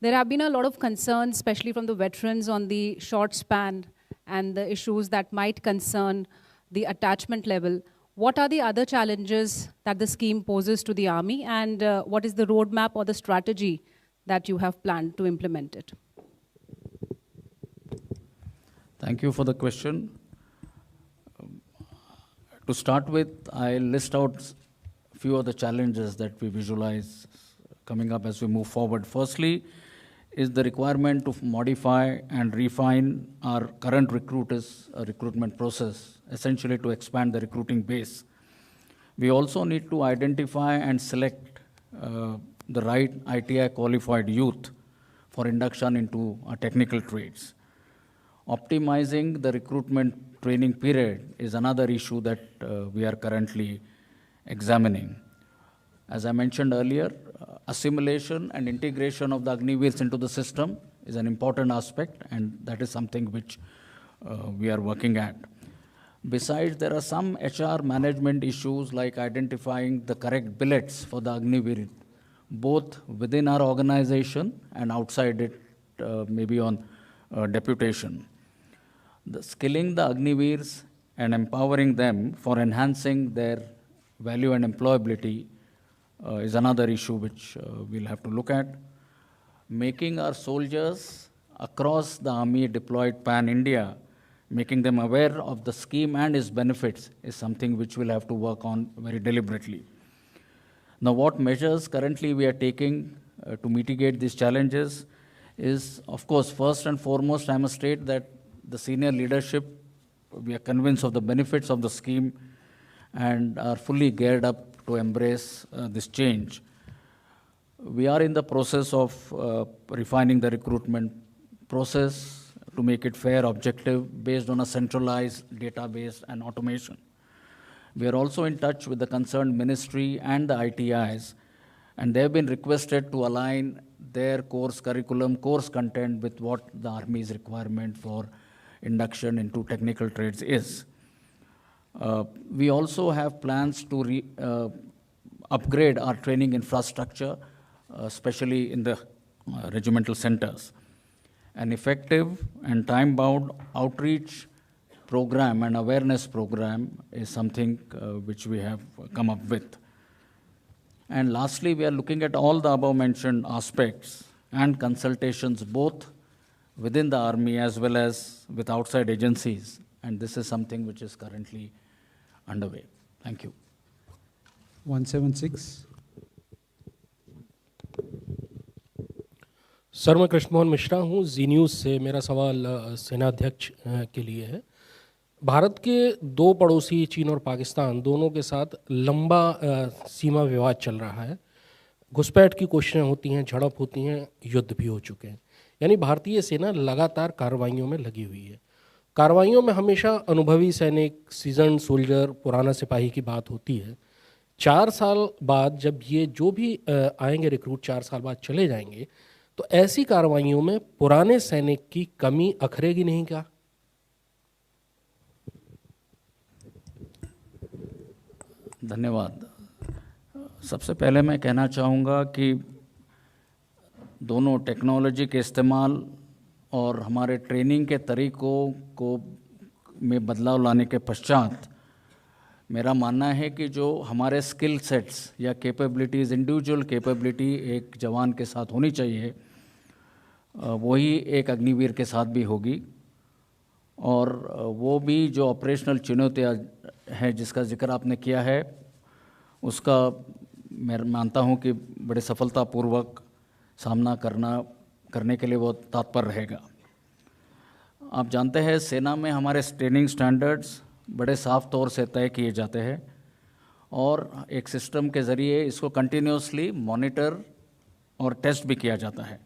J: There have been a lot of concerns, especially from the veterans, on the short span and the issues that might concern the attachment level. What are the other challenges that the scheme poses to the Army, and what is the roadmap or the strategy that you have planned to implement it?
G: Thank you for the question. To start with, I'll list out a few of the challenges that we visualize coming up as we move forward. Firstly, is the requirement to modify and refine our current recruitment process, essentially to expand the recruiting base. We also need to identify and select the right ITI qualified youth for induction into our technical trades. Optimizing the recruitment training period is another issue that we are currently examining. As I mentioned earlier, assimilation and integration of the Agniveers into the system is an important aspect, and that is something which we are working at. Besides, there are some HR management issues like identifying the correct billets for the Agniveer, both within our organization and outside it, maybe on deputation. The skilling the Agniveers and empowering them for enhancing their value and employability is another issue which we'll have to look at. Making our soldiers across the Army deployed pan-India, making them aware of the scheme and its benefits is something which we'll have to work on very deliberately. Now, what measures currently we are taking to mitigate these challenges is, of course, first and foremost, I must state that the senior leadership, we are convinced of the benefits of the scheme and are fully geared up to embrace this change. We are in the process of refining the recruitment process to make it fair, objective, based on a centralized database and automation. We are also in touch with the concerned ministry and the ITIs, and they have been requested to align their course curriculum, course content with what the Army's requirement for induction into technical trades is. We also have plans to upgrade our training infrastructure, especially in the regimental centers. An effective and time-bound outreach program and awareness program is something which we have come up with. And lastly, we are looking at all the above-mentioned aspects and consultations both within the Army as well as with outside agencies, and this is something which is currently underway. Thank you.
I: 176.
K: Sir, मैं कृष्ण मोहन मिश्रा हूँ, जी news से। मेरा सवाल सेनाध्यक्ष के लिए है। भारत के दो पड़ोसी चीन और पाकिस्तान दोनों के साथ लंबा सीमा विवाद चल रहा है। घुसपैठ की कोशिशें होती हैं, झड़प होती हैं, युद्ध भी हो चुके हैं। यानी भारतीय सेना लगातार कार्रवाइयों में लगी हुई है। कार्रवाइयों में हमेशा अनुभवी सैनिक, सीजन सोल्जर, पुराना सिपाही की बात होती है। 4 साल बाद जब ये जो भी आएंगे रिक्रूट 4 साल बाद चले जाएंगे, तो ऐसी कार्रवाइयों में पुराने सैनिक की कमी अखरेगी नहीं क्या?
G: धन्यवाद। सबसे पहले मैं कहना चाहूँगा कि दोनों टेक्नोलॉजी के इस्तेमाल और हमारे ट्रेनिंग के तरीकों को में बदलाव लाने के पश्चात मेरा मानना है कि जो हमारे स्किल सेट्स या कैपेबिलिटीज़, इंडिविजुअल कैपेबिलिटी एक जवान के साथ होनी चाहिए, वही एक अग्निवीर के साथ भी होगी। और वो भी जो ऑपरेशनल चुनौतियाँ हैं जिसका जिक्र आपने किया है, उसका मैं मानता हूं कि बड़े सफलतापूर्वक सामना करने के लिए वो तत्पर रहेगा। आप जानते हैं सेना में हमारे ट्रेनिंग स्टैंडर्ड्स बड़े साफ तौर से तय किए जाते हैं और एक सिस्टम के ज़रिए इसको कंटिन्यूसली मॉनिटर और टेस्ट भी किया जाता है।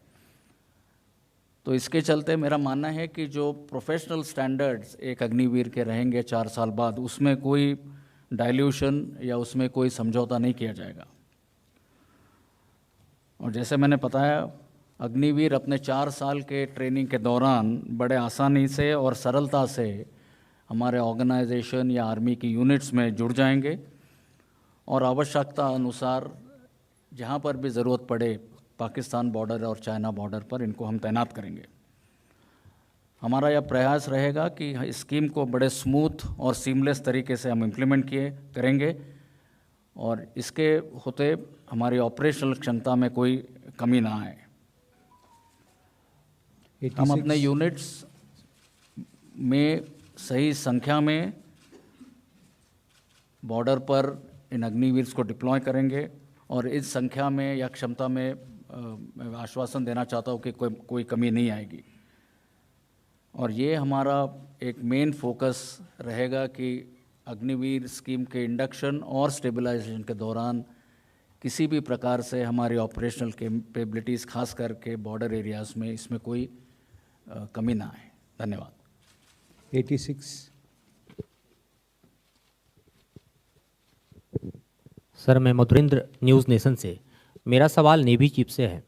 G: तो इसके चलते मेरा मानना है कि जो प्रोफेशनल स्टैंडर्ड्स एक अग्निवीर के रहेंगे 4 साल बाद, उसमें कोई डाइल्यूशन या उसमें कोई समझौता नहीं किया जाएगा। और जैसे मैंने बताया, अग्निवीर अपने 4 साल के ट्रेनिंग के दौरान बड़े आसानी से और सरलता से हमारे ऑर्गेनाइजेशन या आर्मी की यूनिट्स में जुड़ जाएंगे और आवश्यकता अनुसार जहाँ पर भी ज़रूरत पड़े पाकिस्तान बॉर्डर और चाइना बॉर्डर पर इनको हम तैनात करेंगे। हमारा यह प्रयास रहेगा कि इस स्कीम को बड़े स्मूथ और सीमलेस तरीके से हम इम्प्लीमेंट करेंगे और इसके होते हमारी ऑपरेशनल क्षमता में कोई कमी ना आए। हम अपने यूनिट्स में सही संख्या में बॉर्डर पर इन अग्निवीर्स को डिप्लॉय करेंगे और इस संख्या में या क्षमता में मैं आश्वासन देना चाहता हूँ कि कोई कमी नहीं आएगी। और ये हमारा एक मेन फोकस रहेगा कि अग्निवीर स्कीम के इंडक्शन और स्टेबलाइजेशन के दौरान किसी भी प्रकार से हमारी ऑपरेशनल कैपेबिलिटीज़ खास करके बॉर्डर एरियाज़ में इसमें कोई कमी ना आए। धन्यवाद।
I: 86।
L: सर, मैं मधुरेंद्र न्यूज़ नेशन से। मेरा सवाल नेवी चीफ से है,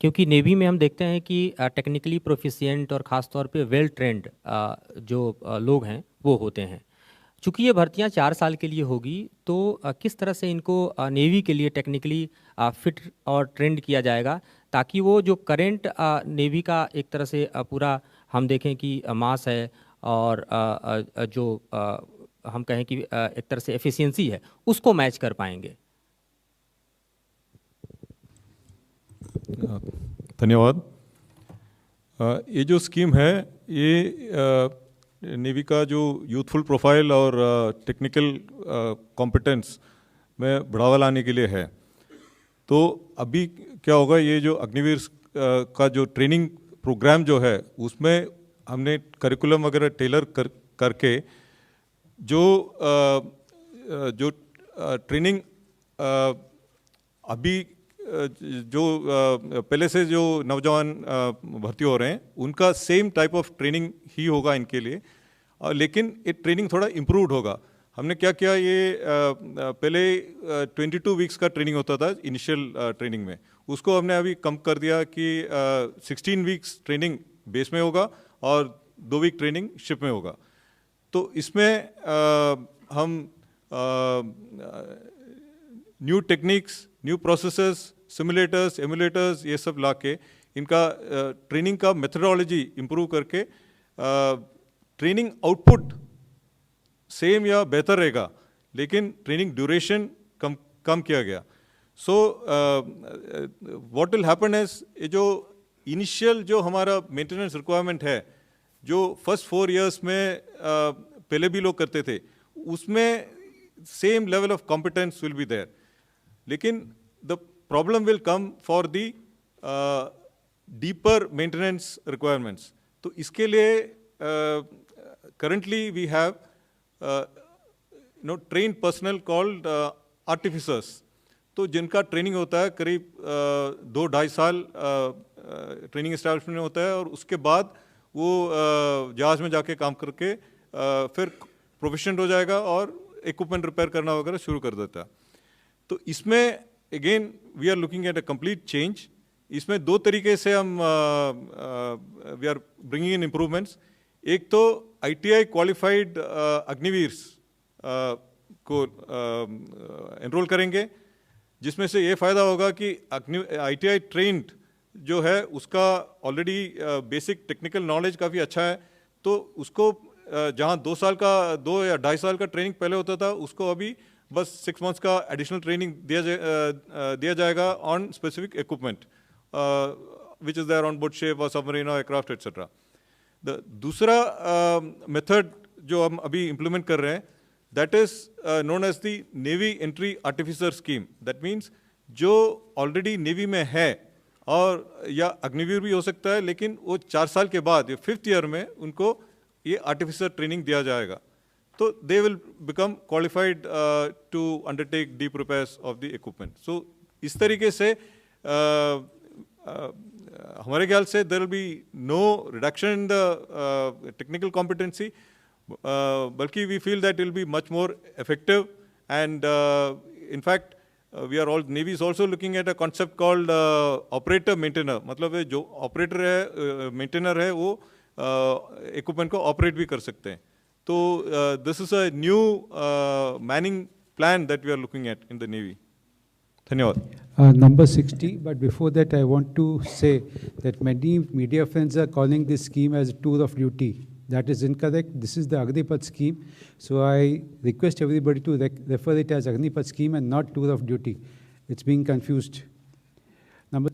L: क्योंकि नेवी में हम देखते हैं कि टेक्निकली प्रोफिशिएंट और ख़ास तौर पे वेल ट्रेंड जो लोग हैं वो होते हैं। चूँकि ये भर्तियां 4 साल के लिए होगी, तो किस तरह से इनको नेवी के लिए टेक्निकली फिट और ट्रेंड किया जाएगा ताकि वो जो करेंट नेवी का एक तरह से पूरा हम देखें कि मास है और जो हम कहें कि एक तरह से एफिशिएंसी है, उसको मैच कर पाएंगे।
F: धन्यवाद। ये जो स्कीम है ये नेवी का जो यूथफुल प्रोफाइल और टेक्निकल कॉम्पिटेंस में बढ़ावा लाने के लिए है। तो अभी क्या होगा, ये जो अग्निवीर का जो ट्रेनिंग प्रोग्राम जो है उसमें हमने करिकुलम वगैरह टेलर करके जो ट्रेनिंग अभी जो पहले से जो नौजवान भर्ती हो रहे हैं उनका सेम टाइप ऑफ ट्रेनिंग ही होगा इनके लिए, लेकिन ये ट्रेनिंग थोड़ा इम्प्रूव्ड होगा। हमने क्या किया, ये पहले 22 वीक्स का ट्रेनिंग होता था इनिशियल ट्रेनिंग में, उसको हमने अभी कम कर दिया कि 16 वीक्स ट्रेनिंग बेस में होगा और 2 वीक ट्रेनिंग शिप में होगा। तो इसमें हम new techniques, new processes, simulators, emulators ये सब लाके इनका ट्रेनिंग का मेथडोलॉजी इम्प्रूव करके ट्रेनिंग आउटपुट सेम या बेहतर रहेगा, लेकिन ट्रेनिंग ड्यूरेशन कम किया गया। So what will happen is, ये जो इनिशियल जो हमारा मेंटेनेंस रिक्वायरमेंट है जो फर्स्ट 4 इयर्स में पहले भी लोग करते थे, उसमें same level of competence will be there, लेकिन the problem will come for the deeper maintenance requirements. तो इसके लिए currently we have trained personnel called artificers, तो जिनका ट्रेनिंग होता है करीब 2-2.5 साल ट्रेनिंग एस्टैब्लिशमेंट में होता है और उसके बाद वो जहाज़ में जाके काम करके फिर प्रोफिशिएंट हो जाएगा और इक्विपमेंट रिपेयर करना वगैरह शुरू कर देता है। तो इसमें again we are looking at a complete change. इसमें 2 तरीके से हम we are bringing in improvements. एक तो ITI क्वालिफाइड अग्निवीर्स को एनरोल करेंगे, जिसमें से ये फ़ायदा होगा कि ITI ट्रेंड जो है उसका ऑलरेडी बेसिक टेक्निकल नॉलेज काफ़ी अच्छा है, तो उसको जहाँ 2 साल का 2 या 2.5 साल का ट्रेनिंग पहले होता था, उसको अभी बस 6 मंथ्स का एडिशनल ट्रेनिंग दिया जाएगा on specific equipment which is there on board ship और सबमरीन और एयरक्राफ्ट एटसेट्रा। दूसरा मेथड जो हम अभी इम्प्लीमेंट कर रहे हैं, that is known as the Navy Entry Artificer Scheme. That means जो ऑलरेडी नेवी में है और या अग्निवीर भी हो सकता है, लेकिन वो 4 साल के बाद या 5th ईयर में उनको ये आर्टिफिसर ट्रेनिंग दिया जाएगा, तो they will become qualified to undertake deep repairs of the equipment. So इस तरीके से हमारे ख्याल से there will be no reduction in the technical competency, बल्कि we feel that will be much more effective. And in fact we are all, Navy is also looking at a concept called operator maintainer. मतलब जो operator है, maintainer है, वो equipment को operate भी कर सकते हैं. तो this is a new manning plan that we are looking at in the navy. धन्यवाद.
I: Number 60, but before that I want to say that many media friends are calling this scheme as tour of duty. That is incorrect. This is the Agnipath scheme. So I request everybody to refer it as Agnipath scheme and not tour of duty. It's being confused. Number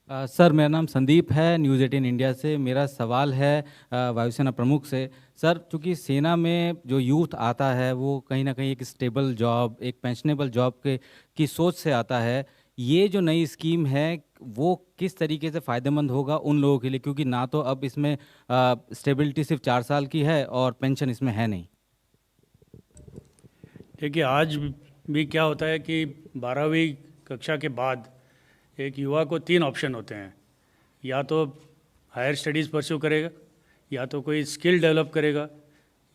G: sir, मेरा नाम संदीप है, news 18 India से. मेरा सवाल है वायुसेना प्रमुख से. सर, चूँकि सेना में जो यूथ आता है वो कहीं ना कहीं एक स्टेबल जॉब, एक पेंशनेबल जॉब की सोच से आता है, ये जो नई स्कीम है वो किस तरीके से फ़ायदेमंद होगा उन लोगों के लिए, क्योंकि ना तो अब इसमें स्टेबिलिटी सिर्फ 4 साल की है और पेंशन इसमें है नहीं.
D: देखिए, आज भी क्या होता है कि 12वीं कक्षा के बाद एक युवा को 3 ऑप्शन होते हैं. या तो हायर स्टडीज़ परस्यू करेगा, या तो कोई स्किल डेवलप करेगा,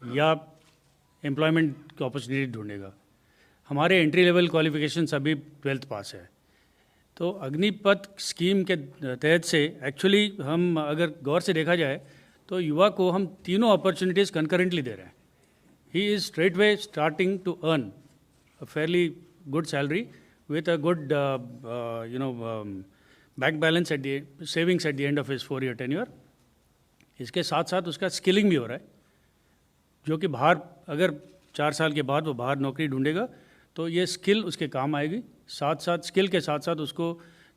D: या एम्प्लॉयमेंट की अपॉर्चुनिटी ढूंढेगा. हमारे एंट्री लेवल क्वालिफिकेशंस अभी 12th पास है. तो अग्निपथ स्कीम के तहत से एक्चुअली हम अगर गौर से देखा जाए तो युवा को हम तीनों अपॉर्चुनिटीज़ कंकरेंटली दे रहे हैं. He is straight way starting to earn a fairly good salary with a good bank balance at the savings at the end of his 4-year tenure. इसके साथ साथ उसका स्किलिंग भी हो रहा है, जो कि बाहर अगर 4 साल के बाद वो बाहर नौकरी ढूंढेगा तो ये स्किल उसके काम आएगी. साथ साथ स्किल के साथ साथ उसको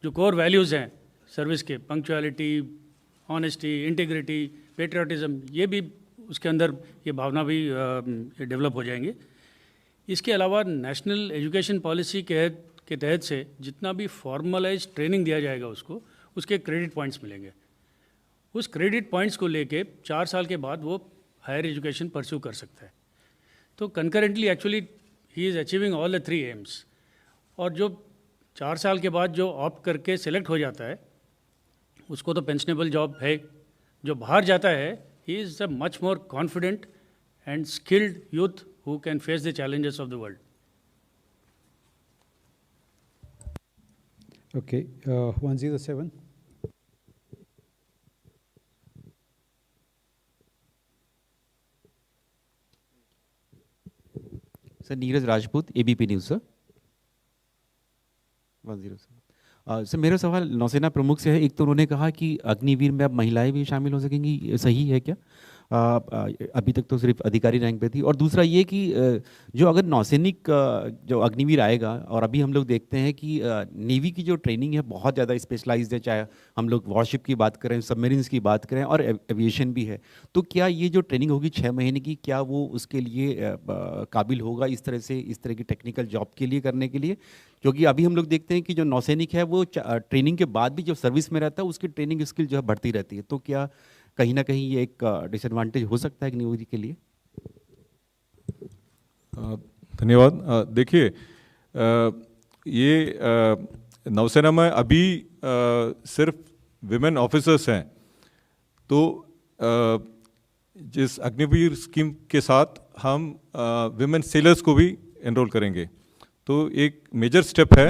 D: जो कोर वैल्यूज़ हैं सर्विस के, पंक्चुअलिटी, ऑनेस्टी, इंटीग्रिटी, पेट्रियाटिज़म, ये भी उसके अंदर ये भावना भी डेवलप हो जाएंगे. इसके अलावा नेशनल एजुकेशन पॉलिसी के तहत से जितना भी फॉर्मलाइज ट्रेनिंग दिया जाएगा उसको, उसके क्रेडिट पॉइंट्स मिलेंगे. उस क्रेडिट पॉइंट्स को लेके 4 साल के बाद वो हायर एजुकेशन परस्यू कर सकता है. तो concurrently actually he is achieving all the 3 AIIMS. और जो 4 साल के बाद जो ऑप्ट करके सेलेक्ट हो जाता है उसको तो पेंशनेबल जॉब है. जो बाहर जाता है he is a much more confident and skilled youth who can face the challenges of the world.
I: Okay, 107.
M: Sir, Neeraj Rajput, ABP news. Sir 107. Sir, मेरा सवाल नौसेना प्रमुख से है. एक तो उन्होंने कहा कि अग्निवीर में अब महिलाएं भी शामिल हो सकेंगी, सही है क्या? अभी तक तो सिर्फ अधिकारी रैंक पे थी. और दूसरा ये कि जो अगर नौसैनिक जो अग्निवीर आएगा, और अभी हम लोग देखते हैं कि नेवी की जो ट्रेनिंग है बहुत ज़्यादा स्पेशलाइज्ड है, चाहे हम लोग वॉरशिप की बात करें, सबमरीन्स की बात करें, और एविएशन भी है. तो क्या ये जो ट्रेनिंग होगी 6 महीने की, क्या वो उसके लिए काबिल होगा इस तरह की टेक्निकल जॉब के लिए करने के लिए? क्योंकि अभी हम लोग देखते हैं कि जो नौसैनिक है वो ट्रेनिंग के बाद भी जो सर्विस में रहता है उसकी ट्रेनिंग स्किल जो है बढ़ती रहती है. तो क्या कहीं ना कहीं ये एक डिसएडवांटेज हो सकता है अग्निवीर के लिए?
F: धन्यवाद. देखिए, ये नौसेना में अभी सिर्फ विमेन ऑफिसर्स हैं. तो जिस अग्निवीर स्कीम के साथ हम विमेन सेलर्स को भी एनरोल करेंगे, तो एक मेजर स्टेप है.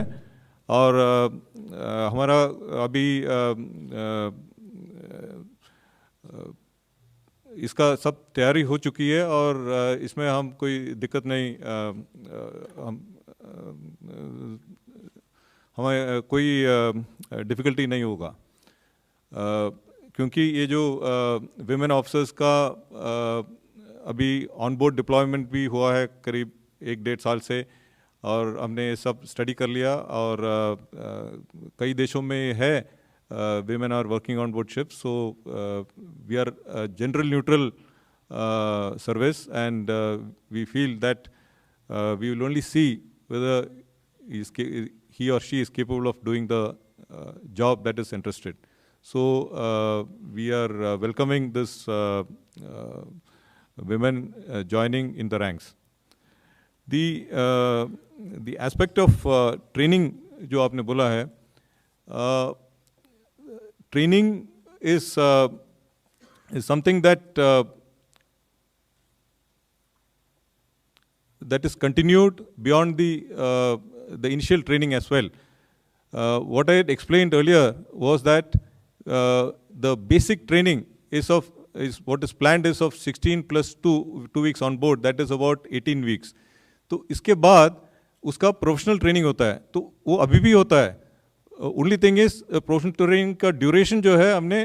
F: और हमारा अभी इसका सब तैयारी हो चुकी है, और इसमें हम कोई दिक्कत नहीं, हमें कोई डिफ़िकल्टी नहीं होगा. क्योंकि ये जो विमेन ऑफिसर्स का अभी ऑन बोर्ड डिप्लॉयमेंट भी हुआ है करीब 1-1.5 साल से, और हमने सब स्टडी कर लिया. और कई देशों में है women are working on board ships, so we are general neutral service, and we feel that we will only see whether he or she is capable of doing the job that is interested. So we are welcoming this women joining in the ranks. The aspect of training जो आपने बोला है, training is something that that is continued beyond the initial training as well. What I had explained earlier was that the basic training is what is planned is of 16 plus 2 weeks on board, that is about 18 weeks. तो इसके बाद उसका professional training होता है, तो वो अभी भी होता है. Only thing is professional training का ड्यूरेशन जो है हमने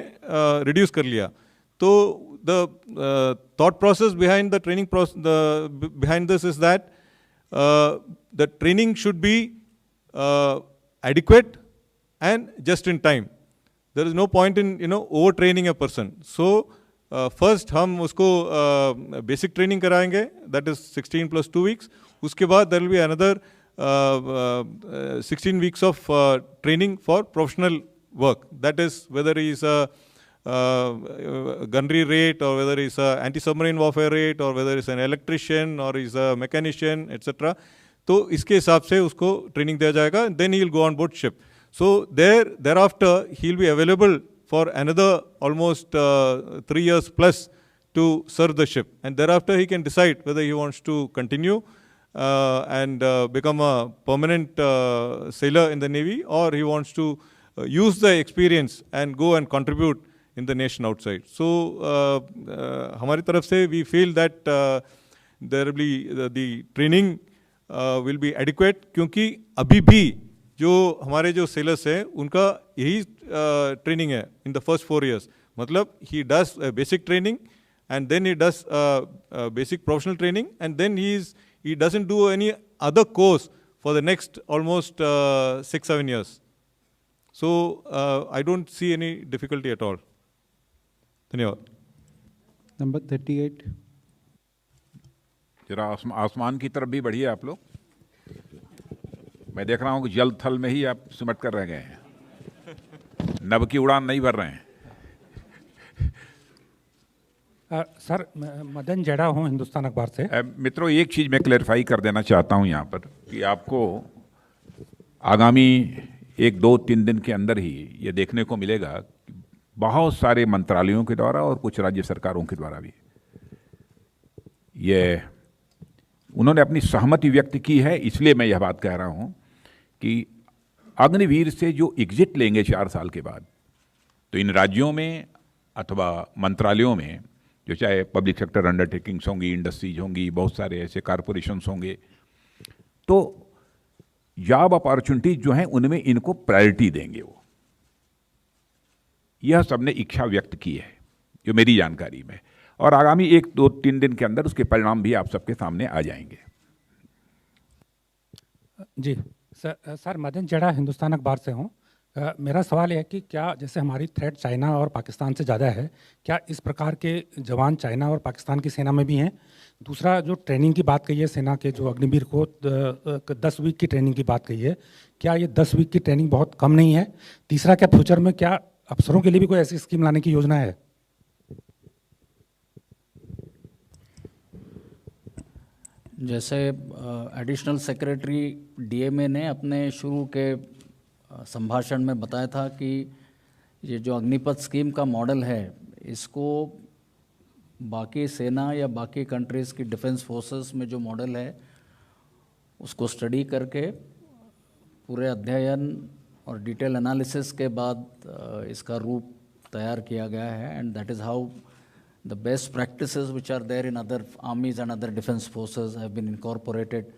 F: रिड्यूस कर लिया. तो the thought process behind the training behind this is that the training should be adequate and just in time. There is no point in over training a person. So first हम उसको basic training कराएंगे, that is 16 plus 2 weeks. उसके बाद there will be another 16 weeks of training for professional work. That is whether he is a gunnery rate, or whether he is a anti-submarine warfare rate, or whether he is an electrician, or he is a mechanician, etc. तो इसके हिसाब से उसको training दिया जाएगा. Then he will go on board ship. So thereafter he will be available for another almost 3 years plus to serve the ship, and thereafter he can decide whether he wants to continue and become a permanent sailor in the Navy, or he wants to use the experience and go and contribute in the nation outside. So हमारी तरफ से we feel that there will be the training will be adequate, क्योंकि अभी भी जो हमारे जो sellers हैं उनका यही ट्रेनिंग है in the first 4 years. मतलब he does basic training, and then he does basic professional training, and then he doesn't do any other course for the next almost 6-7 years. So I don't see any difficulty at all. धन्यवाद.
I: Number 38.
B: जरा आसमान की तरफ भी बढ़िए आप लोग. मैं देख रहा हूँ कि जल थल में ही आप सिमट कर रह गए हैं, नभ की उड़ान नहीं भर रहे हैं.
H: सर, मदन जेड़ा हूँ हिंदुस्तान अखबार से.
B: मित्रों, एक चीज़ मैं क्लैरिफाई कर देना चाहता हूँ यहाँ पर कि आपको आगामी 1-2-3 दिन के अंदर ही ये देखने को मिलेगा कि बहुत सारे मंत्रालयों के द्वारा और कुछ राज्य सरकारों के द्वारा भी ये उन्होंने अपनी सहमति व्यक्त की है. इसलिए मैं यह बात कह रहा हूँ कि अग्निवीर से जो एग्जिट लेंगे 4 साल के बाद, तो इन राज्यों में अथवा मंत्रालयों में जो चाहे पब्लिक सेक्टर अंडरटेकिंग्स होंगी, इंडस्ट्रीज होंगी, बहुत सारे ऐसे कॉरपोरेशंस होंगे, तो जॉब अपॉर्चुनिटीज जो हैं उनमें इनको प्रायोरिटी देंगे. वो यह सबने इच्छा व्यक्त की है जो मेरी जानकारी में, और आगामी 1-2-3 दिन के अंदर उसके परिणाम भी आप सबके सामने आ जाएंगे.
H: जी सर, मदन जेड़ा हिंदुस्तान अखबार से हूँ. मेरा सवाल यह है कि क्या जैसे हमारी थ्रेट चाइना और पाकिस्तान से ज़्यादा है, क्या इस प्रकार के जवान चाइना और पाकिस्तान की सेना में भी हैं? दूसरा, जो ट्रेनिंग की बात कही है सेना के, जो अग्निवीर को 10 वीक की ट्रेनिंग की बात कही है, क्या ये 10 वीक की ट्रेनिंग बहुत कम नहीं है? तीसरा, क्या फ्यूचर में क्या अफसरों के लिए भी कोई ऐसी स्कीम लाने की योजना है?
G: जैसे एडिशनल सेक्रेटरी डीएमए ने अपने शुरू के संभाषण में बताया था कि ये जो अग्निपथ स्कीम का मॉडल है, इसको बाकी सेना या बाकी कंट्रीज़ की डिफेंस फोर्सेस में जो मॉडल है उसको स्टडी करके पूरे अध्ययन और डिटेल एनालिसिस के बाद इसका रूप तैयार किया गया है. And that is how the best practices which are there in other armies and other defense forces have been incorporated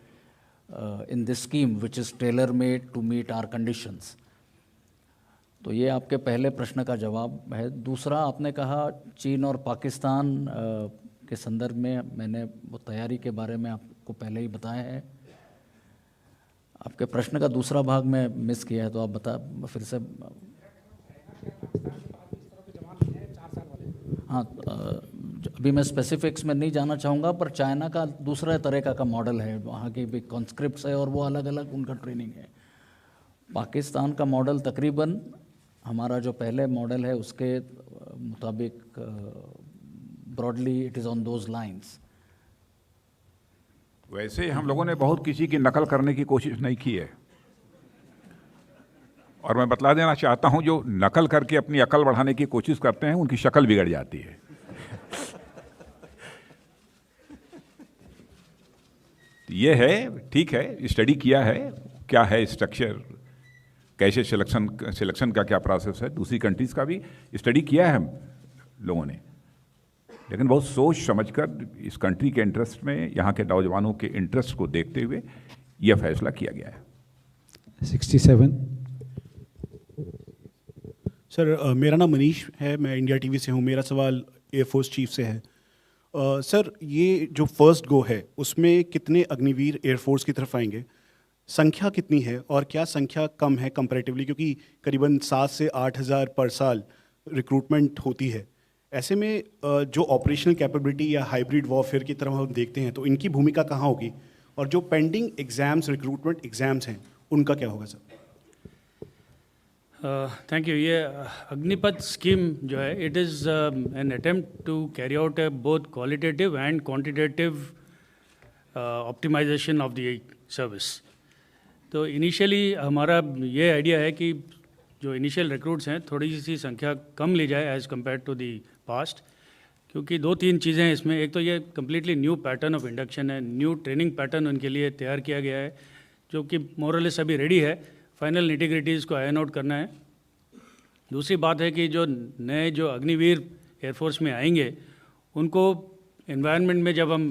G: in this scheme, which is tailor-made to meet our conditions. तो ये आपके पहले प्रश्न का जवाब है. दूसरा, आपने कहा चीन और पाकिस्तान के संदर्भ में, मैंने वो तैयारी के बारे में आपको पहले ही बताया है. आपके प्रश्न का दूसरा भाग मैं मिस किया है, तो आप बता फिर से. हाँ, अभी मैं स्पेसिफिक्स में नहीं जाना चाहूँगा, पर चाइना का दूसरा तरीका का मॉडल है, वहाँ के भी कॉन्स्क्रिप्ट्स है और वो अलग अलग उनका ट्रेनिंग है। पाकिस्तान का मॉडल तकरीबन हमारा जो पहले मॉडल है उसके मुताबिक broadly it is on those lines.
B: वैसे हम लोगों ने बहुत किसी की नकल करने की कोशिश नहीं की है, और मैं बतला देना चाहता हूं, जो नकल करके अपनी अकल बढ़ाने की कोशिश करते हैं उनकी शक्ल बिगड़ जाती है। ये है, ठीक है, स्टडी किया है, क्या है स्ट्रक्चर, कैसे सिलेक्शन का क्या प्रोसेस है, दूसरी कंट्रीज का भी स्टडी किया है हम लोगों ने, लेकिन बहुत सोच समझकर इस कंट्री के इंटरेस्ट में, यहाँ के नौजवानों के इंटरेस्ट को देखते हुए यह फैसला किया गया है।
N: 67।
O: सर मेरा नाम मनीष है, मैं इंडिया टीवी से हूँ। मेरा सवाल एयरफोर्स चीफ से है। सर ये जो फर्स्ट गो है उसमें कितने अग्निवीर एयरफोर्स की तरफ आएंगे, संख्या कितनी है, और क्या संख्या कम है कंपैरेटिवली, क्योंकि करीबन 7 से 8 हज़ार पर साल रिक्रूटमेंट होती है। ऐसे में जो ऑपरेशनल कैपेबिलिटी या हाइब्रिड वॉरफेयर की तरफ हम देखते हैं तो इनकी भूमिका कहाँ होगी, और जो पेंडिंग एग्जाम्स, रिक्रूटमेंट एग्जाम्स हैं, उनका क्या होगा सर?
D: Thank you. ये अग्निपथ स्कीम जो है, it is an attempt to carry out both qualitative and quantitative optimisation of the service. तो इनिशियली हमारा ये आइडिया है कि जो इनिशियल रिक्रूट्स हैं थोड़ी सी संख्या कम ली जाए as compare to the past, क्योंकि 2-3 चीज़ें हैं इसमें। एक तो ये completely new pattern of induction है, न्यू ट्रेनिंग पैटर्न उनके लिए तैयार किया गया है, जो कि मोरलेस अभी रेडी है, फाइनल निटिग्रिटीज़ को आयन आउट करना है। दूसरी बात है कि जो नए जो अग्निवीर एयरफोर्स में आएंगे उनको एनवायरनमेंट में जब हम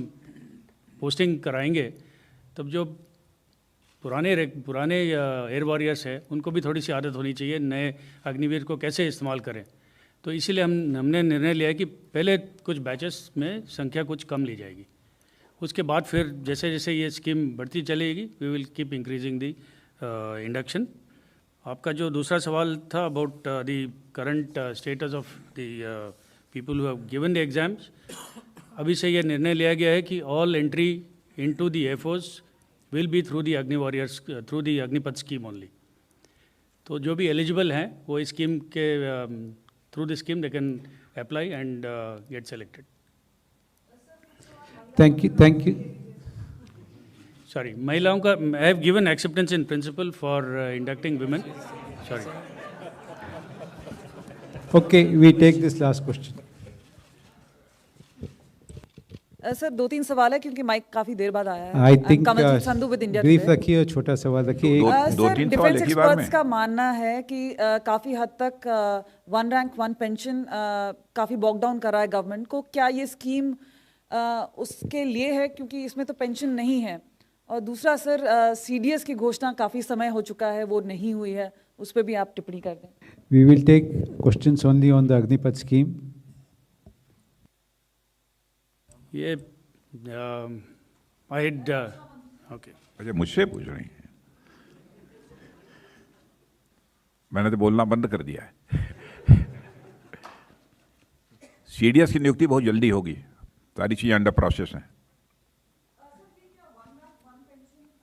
D: पोस्टिंग कराएंगे तब जो पुराने एयर वॉरियर्स हैं उनको भी थोड़ी सी आदत होनी चाहिए नए अग्निवीर को कैसे इस्तेमाल करें। तो इसीलिए हमने निर्णय लिया है कि पहले कुछ बैचेस में संख्या कुछ कम ली जाएगी, उसके बाद फिर जैसे जैसे ये स्कीम बढ़ती चलेगी we will keep increasing the induction. आपका जो दूसरा सवाल था about the current status of the people who have given the exams, अभी से ये निर्णय लिया गया है कि all entry into the air force will be through the Agni warriors, through the Agnipath scheme only. तो जो भी एलिजिबल हैं वो इस स्कीम के through the scheme they can apply and get selected.
I: Thank you.
D: Sorry, महिलाओं का I have given acceptance in principle for inducting women. Sorry.
I: Okay, we take this last question.
P: Sir 2-3 सवाल है क्योंकि mic काफी देर बाद आया है।
I: I think
P: Sandhu with India
I: brief रखिए और छोटा सवाल रखिए।
P: सर डिफेंस एक्सपर्ट्स का मानना है कि काफी हद तक वन रैंक वन पेंशन काफी बॉक डाउन कर रहा है गवर्नमेंट को। क्या ये स्कीम उसके लिए है, क्योंकि इसमें तो पेंशन नहीं है? और दूसरा सर सीडीएस की घोषणा काफी समय हो चुका है, वो नहीं हुई है, उस पर भी आप टिप्पणी कर दें।
I: We will take questions only on the Agnipath scheme.
D: ये ओके,
B: अच्छा मुझसे पूछ रही हैं, मैंने तो बोलना बंद कर दिया है। सीडीएस की नियुक्ति बहुत जल्दी होगी, सारी चीजें अंडर प्रोसेस हैं।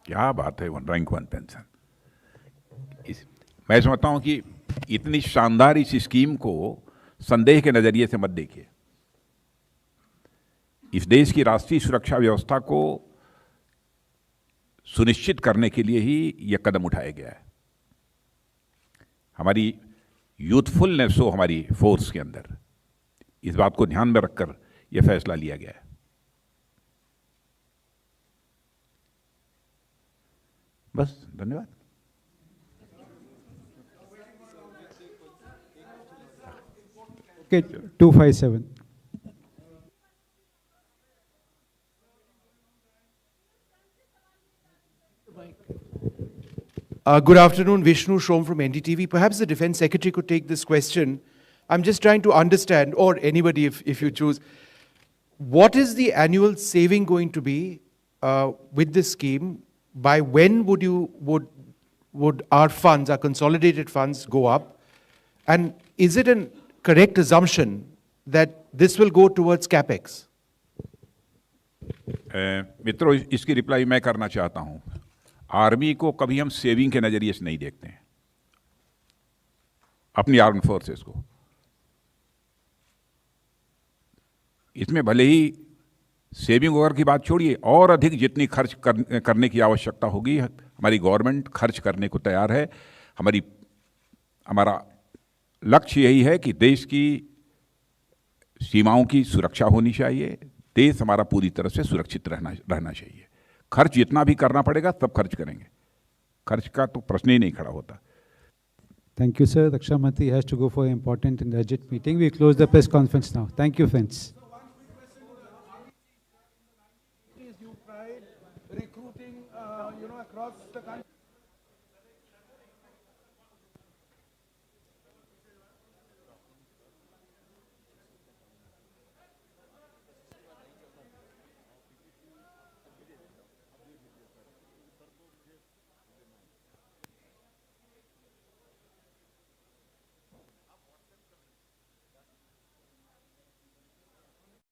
B: क्या बात है, वन रैंक वन पेंशन। मैं समझता हूं कि इतनी शानदार इस स्कीम को संदेह के नजरिए से मत देखिए। इस देश की राष्ट्रीय सुरक्षा व्यवस्था को सुनिश्चित करने के लिए ही यह कदम उठाया गया है। हमारी यूथफुलनेस हो हमारी फोर्स के अंदर, इस बात को ध्यान में रखकर यह फैसला लिया गया है। बस, धन्यवाद।
I: Okay, 257.
Q: Good afternoon, Vishnu Shom from NDTV. Perhaps the Defense Secretary could take this question. I'm just trying to understand, or anybody if you choose, what is the annual saving going to be with this scheme? By when would our funds, our consolidated funds, go up? And is it a correct assumption that this will go towards capex?
B: मित्रों, इसकी reply मैं करना चाहता हूं। Army को कभी हम saving के नजरिए से नहीं देखते हैं, अपनी आर्म फोर्सेस को। इसमें भले ही सेविंग वगैरह की बात छोड़िए, और अधिक जितनी खर्च करने की आवश्यकता होगी, हमारी गवर्नमेंट खर्च करने को तैयार है। हमारा लक्ष्य यही है कि देश की सीमाओं की सुरक्षा होनी चाहिए, देश हमारा पूरी तरह से सुरक्षित रहना चाहिए। खर्च जितना भी करना पड़ेगा सब खर्च करेंगे, खर्च का तो प्रश्न ही नहीं खड़ा होता।
I: Thank you, sir. Raksha Mantri has to go for an important and urgent meeting. We close the press conference now. Thank you, friends.